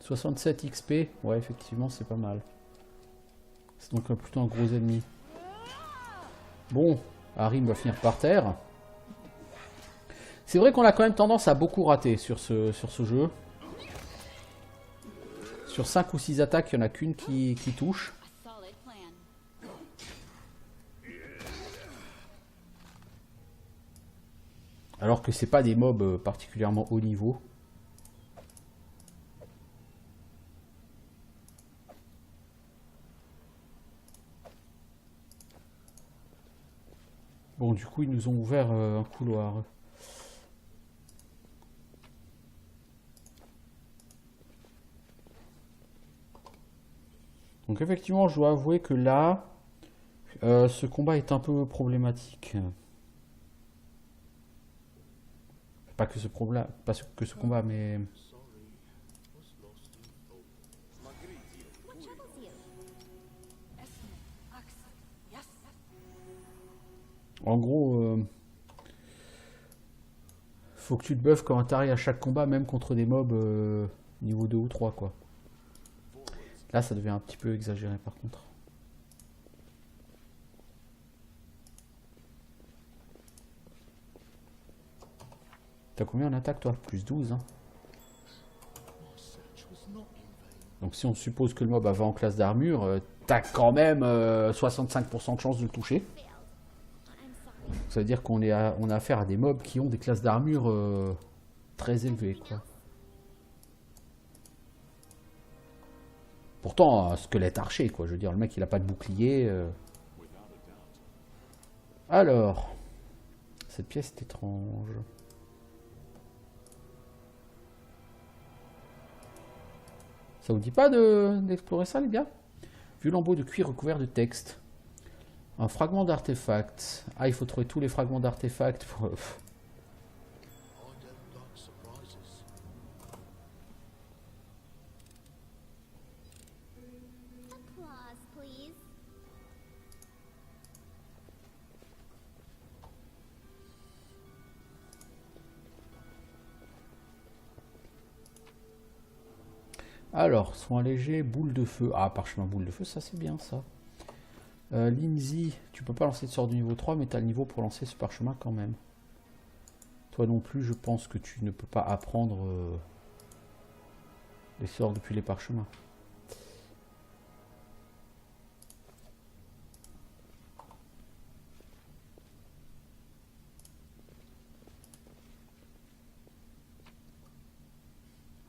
« 67 XP, ouais effectivement c'est pas mal. C'est donc plutôt un gros ennemi. Bon, Harim va finir par terre. C'est vrai qu'on a quand même tendance à beaucoup rater sur ce jeu. Sur 5 ou 6 attaques, il n'y en a qu'une qui touche. Alors que c'est pas des mobs particulièrement haut niveau. Bon, du coup, ils nous ont ouvert un couloir. Donc effectivement, je dois avouer que là, ce combat est un peu problématique. Pas que ce problème, pas que ce combat, mais en gros, faut que tu te buffes comme un taré à chaque combat, même contre des mobs niveau 2 ou 3, quoi. Là, ça devient un petit peu exagéré, par contre. T'as combien en attaque, toi? Plus 12, hein. Donc si on suppose que le mob va en classe d'armure, t'as quand même 65% de chance de le toucher. Ça veut dire qu'on on a affaire à des mobs qui ont des classes d'armure très élevées, quoi. Pourtant, un squelette archer, quoi. Je veux dire, le mec, il a pas de bouclier. Alors, cette pièce est étrange. Ça vous dit pas d'explorer ça, les gars? Vieux lambeau de cuir recouvert de texte. Un fragment d'artefact. Ah, il faut trouver tous les fragments d'artefact pour... Alors, soin léger, boule de feu. Ah, parchemin boule de feu, ça c'est bien ça. Lindsay, tu peux pas lancer de sort du niveau 3, mais tu as le niveau pour lancer ce parchemin quand même. Toi non plus, je pense que tu ne peux pas apprendre les sorts depuis les parchemins.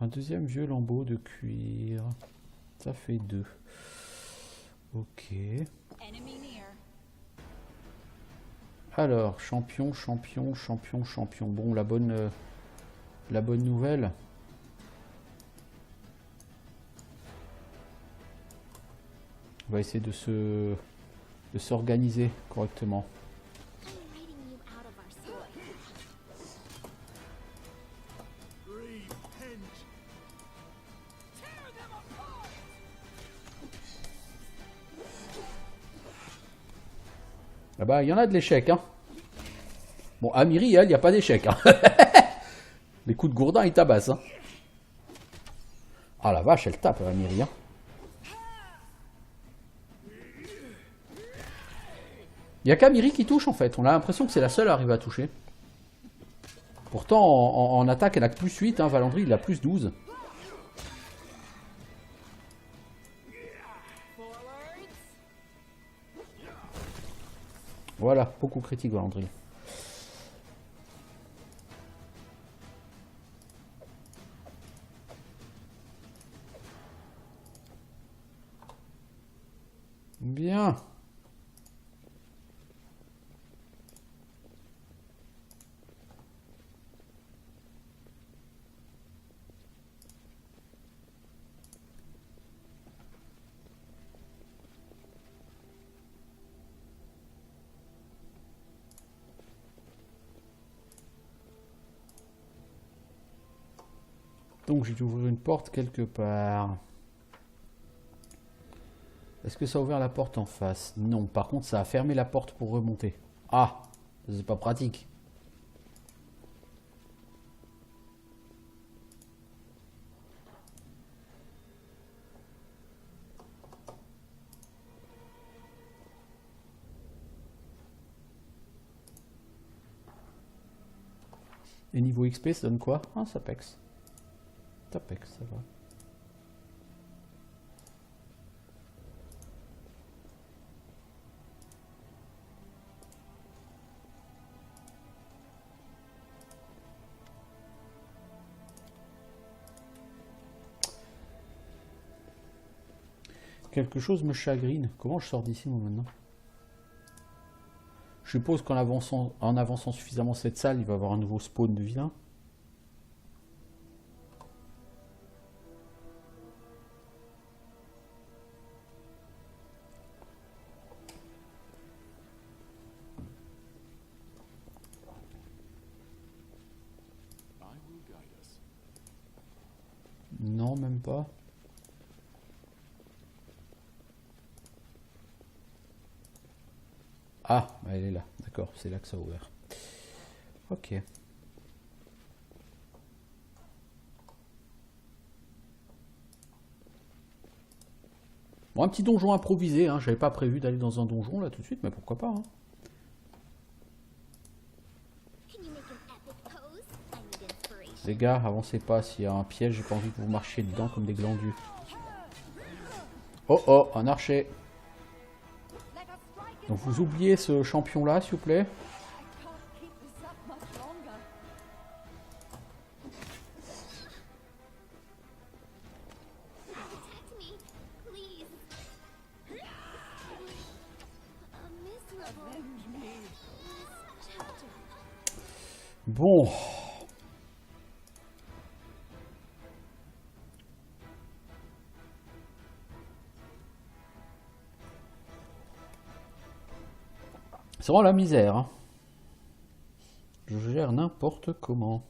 Un deuxième vieux lambeau de cuir. Ça fait 2. Ok. Alors, champion, champion, champion, champion. Bon, la bonne nouvelle. On va essayer de s'organiser correctement. Ah bah, il y en a de l'échec, hein. Bon, Amiri, elle, il n'y a pas d'échec, hein. Les coups de gourdin, ils tabassent, hein. Ah la vache, elle tape, Amiri, hein. Il n'y a qu'Amiri qui touche, en fait. On a l'impression que c'est la seule à arriver à toucher. Pourtant, en attaque, elle a que plus 8, hein. Valandry, il a plus 12. Voilà, beaucoup critique, Valandry. Bien. Donc j'ai dû ouvrir une porte quelque part. Est-ce que ça a ouvert la porte en face? Non. Par contre, ça a fermé la porte pour remonter. Ah, c'est pas pratique. Et niveau XP, ça donne quoi? Ah, ça pexe. Ça pexe, ça va. Quelque chose me chagrine. Comment je sors d'ici, moi, maintenant? Je suppose qu'en avançant suffisamment cette salle, il va y avoir un nouveau spawn de vilain. Non, même pas. Ah, elle est là. D'accord, c'est là que ça a ouvert. Ok. Bon, un petit donjon improvisé, hein. J'avais pas prévu d'aller dans un donjon là tout de suite, mais pourquoi pas, hein. Les gars, avancez pas, s'il y a un piège, j'ai pas envie que vous marchiez dedans comme des glandus. Oh oh, un archer. Donc vous oubliez ce champion là, s'il vous plaît. Bon. C'est vraiment la misère, hein. Je gère n'importe comment.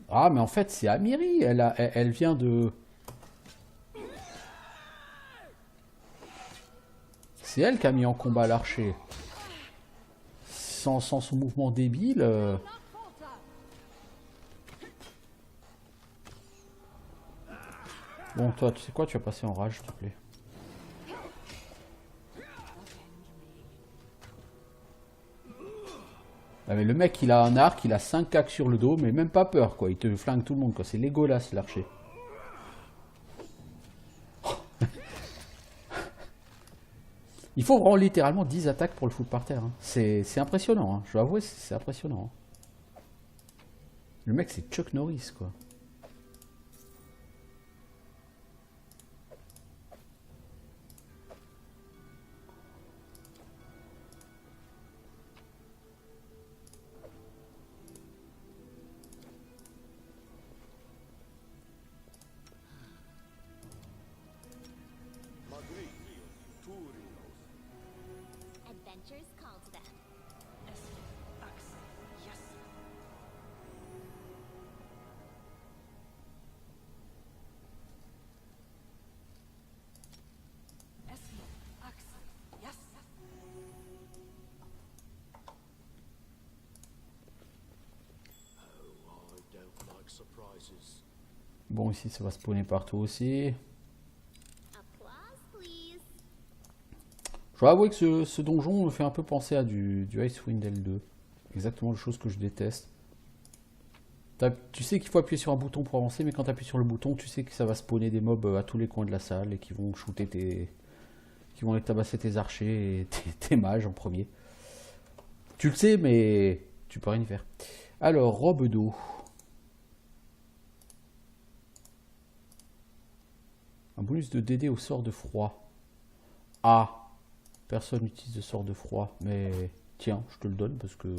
Ah, mais en fait, c'est Amiri. Elle vient de... C'est elle qui a mis en combat l'archer. Sans son mouvement débile... Bon, toi, tu sais quoi, tu vas passer en rage, s'il te plaît. Ah, mais le mec, il a un arc, il a 5 cacs sur le dos, mais même pas peur, quoi. Il te flingue tout le monde, quoi. C'est Legolas, l'archer. Il faut vraiment littéralement 10 attaques pour le foutre par terre, hein. C'est impressionnant, hein. Je dois avouer, c'est impressionnant, hein. Le mec, c'est Chuck Norris, quoi. Bon, ici, ça va spawner partout aussi. Je dois avouer que ce donjon me fait un peu penser à du Icewind Dale 2. Exactement la chose que je déteste. Tu sais qu'il faut appuyer sur un bouton pour avancer, mais quand tu appuies sur le bouton, tu sais que ça va spawner des mobs à tous les coins de la salle et qui vont shooter qui vont aller tabasser tes archers et tes mages en premier. Tu le sais, mais tu peux rien y faire. Alors, robe d'eau. Un bonus de DD au sort de froid. Ah, personne n'utilise de sort de froid, mais tiens, je te le donne parce que...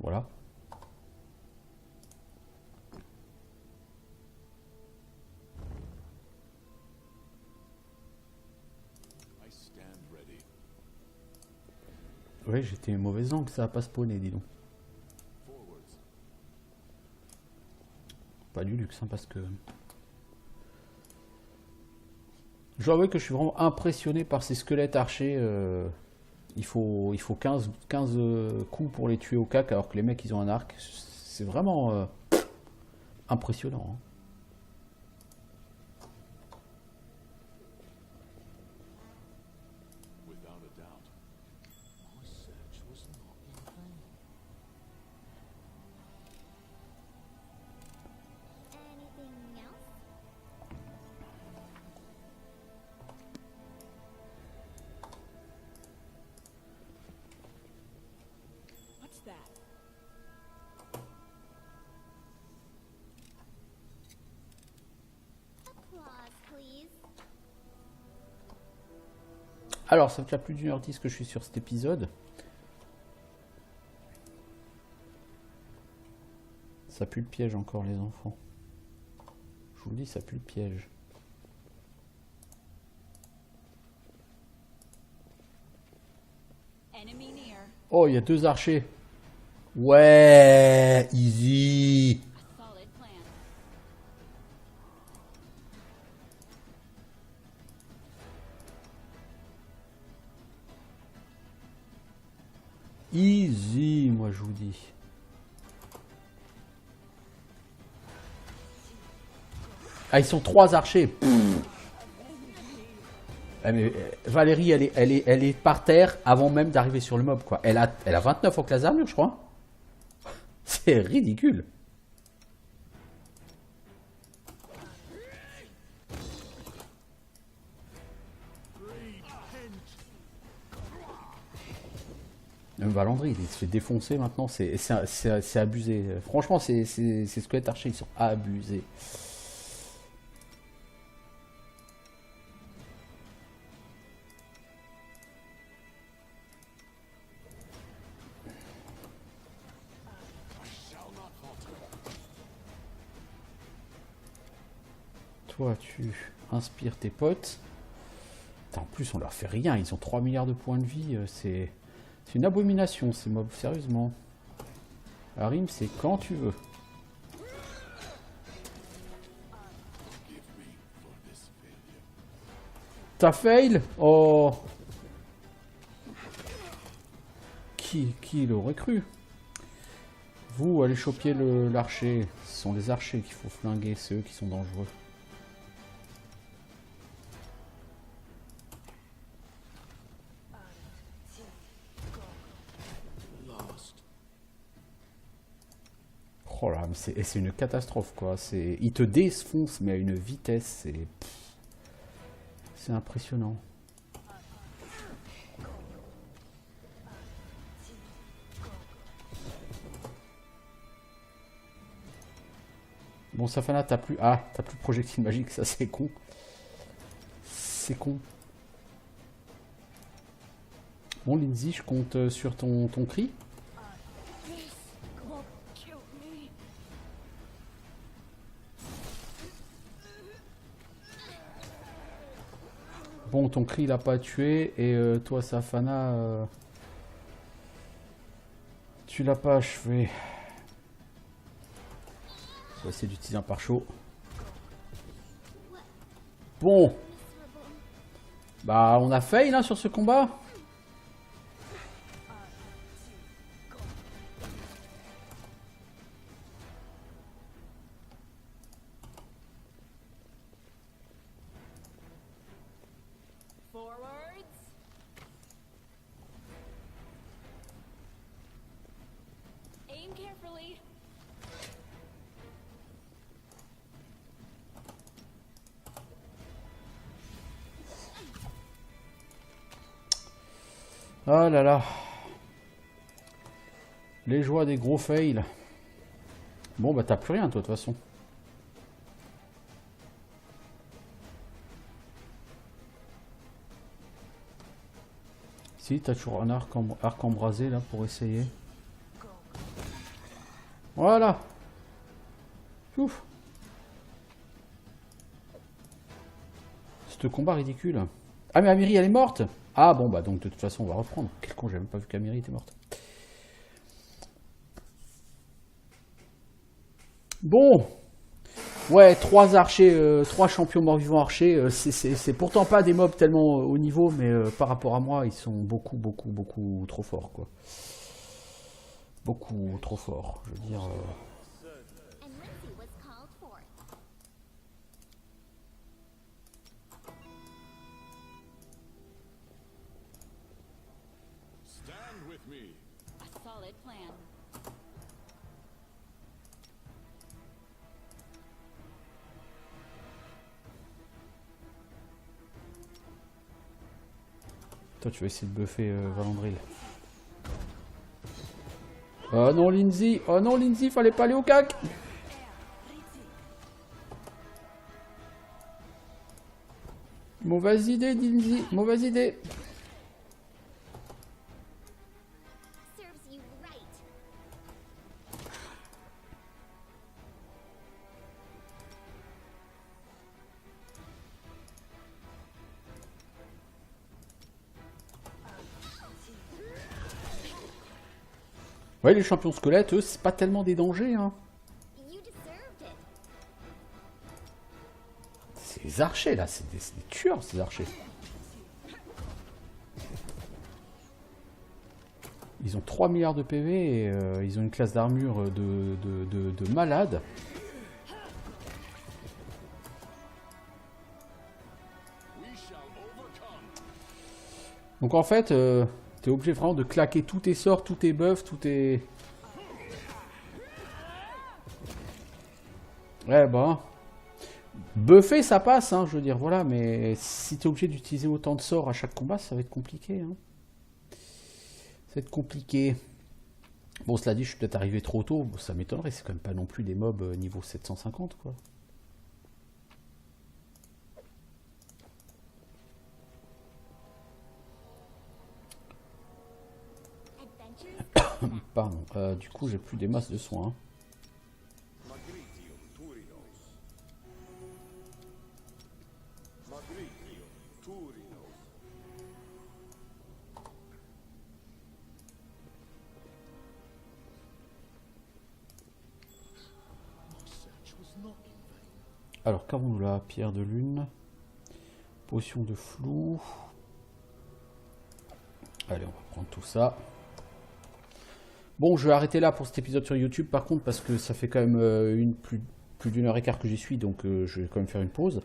Voilà. Ouais, j'étais un mauvais angle, ça a pas spawné, dis donc. Pas du luxe, hein, parce que... Je dois avouer que je suis vraiment impressionné par ces squelettes archers il faut 15 coups pour les tuer au cac, alors que les mecs, ils ont un arc. C'est vraiment impressionnant. Hein. Alors, ça fait déjà plus d'1h10 que je suis sur cet épisode. Ça pue le piège encore, les enfants. Je vous le dis, ça pue le piège. Oh, il y a 2 archers. Ouais, easy. Easy, moi je vous dis. Ah, ils sont 3 archers. Ah, mais Valérie, elle est par terre avant même d'arriver sur le mob, quoi. Elle a 29 en classe d'armure, je crois. C'est ridicule. Valandry, il se fait défoncer maintenant, c'est abusé. Franchement, ces squelettes archers, ils sont abusés. Toi, tu inspires tes potes. En plus, on leur fait rien, ils ont 3 milliards de points de vie, c'est une abomination ces mobs, sérieusement. Harim, c'est quand tu veux. T'as fail? Oh. Qui l'aurait cru? Vous, allez choper l'archer. Ce sont les archers qu'il faut flinguer, ceux qui sont dangereux. Oh là, c'est une catastrophe, quoi. Il te défonce, mais à une vitesse, c'est impressionnant. Bon, Safana, t'as plus de projectile magique, ça c'est con. C'est con. Bon, Lindsay, je compte sur ton cri. Bon, ton cri, il a pas tué. Et toi, Safana, tu l'as pas achevé. On va essayer d'utiliser un pare-chaud. Bon. Bah, on a fail là sur ce combat. Oh là là. Les joies des gros fails. Bon bah t'as plus rien toi de toute façon. Si t'as toujours un arc embrasé là pour essayer. Voilà. Ouf. Ce combat ridicule. Ah mais Amiri elle est morte. Ah bon bah donc de toute façon on va reprendre. Quel con, j'ai même pas vu qu'Amiri était morte. Bon. Ouais, 3 archers, 3 champions morts-vivants archers, c'est pourtant pas des mobs tellement haut niveau, mais par rapport à moi, ils sont beaucoup, beaucoup, beaucoup trop forts, quoi. Beaucoup trop forts, je veux dire. Toi, tu vas essayer de buffer Valandril. Oh non, Lindsay! Oh non, Lindsay, fallait pas aller au cac! Mauvaise idée, Lindsay, mauvaise idée! Ouais, les champions squelettes, eux, c'est pas tellement des dangers, hein. Ces archers, là, c'est des tueurs, ces archers. Ils ont 3 milliards de PV et ils ont une classe d'armure de malade. Donc en fait, t'es obligé vraiment de claquer tous tes sorts, tous tes buffs, tous tes... Ouais, bah... Buffer, ça passe, hein, je veux dire, voilà, mais si t'es obligé d'utiliser autant de sorts à chaque combat, ça va être compliqué, hein. Ça va être compliqué. Bon, cela dit, je suis peut-être arrivé trop tôt, bon, ça m'étonnerait, c'est quand même pas non plus des mobs niveau 750, quoi. Pardon, du coup, j'ai plus des masses de soins, hein. Alors, qu'avons-nous là? Pierre de lune. Potion de flou. Allez, on va prendre tout ça. Bon, je vais arrêter là pour cet épisode sur YouTube, par contre, parce que ça fait quand même plus d'une heure et quart que j'y suis, donc je vais quand même faire une pause.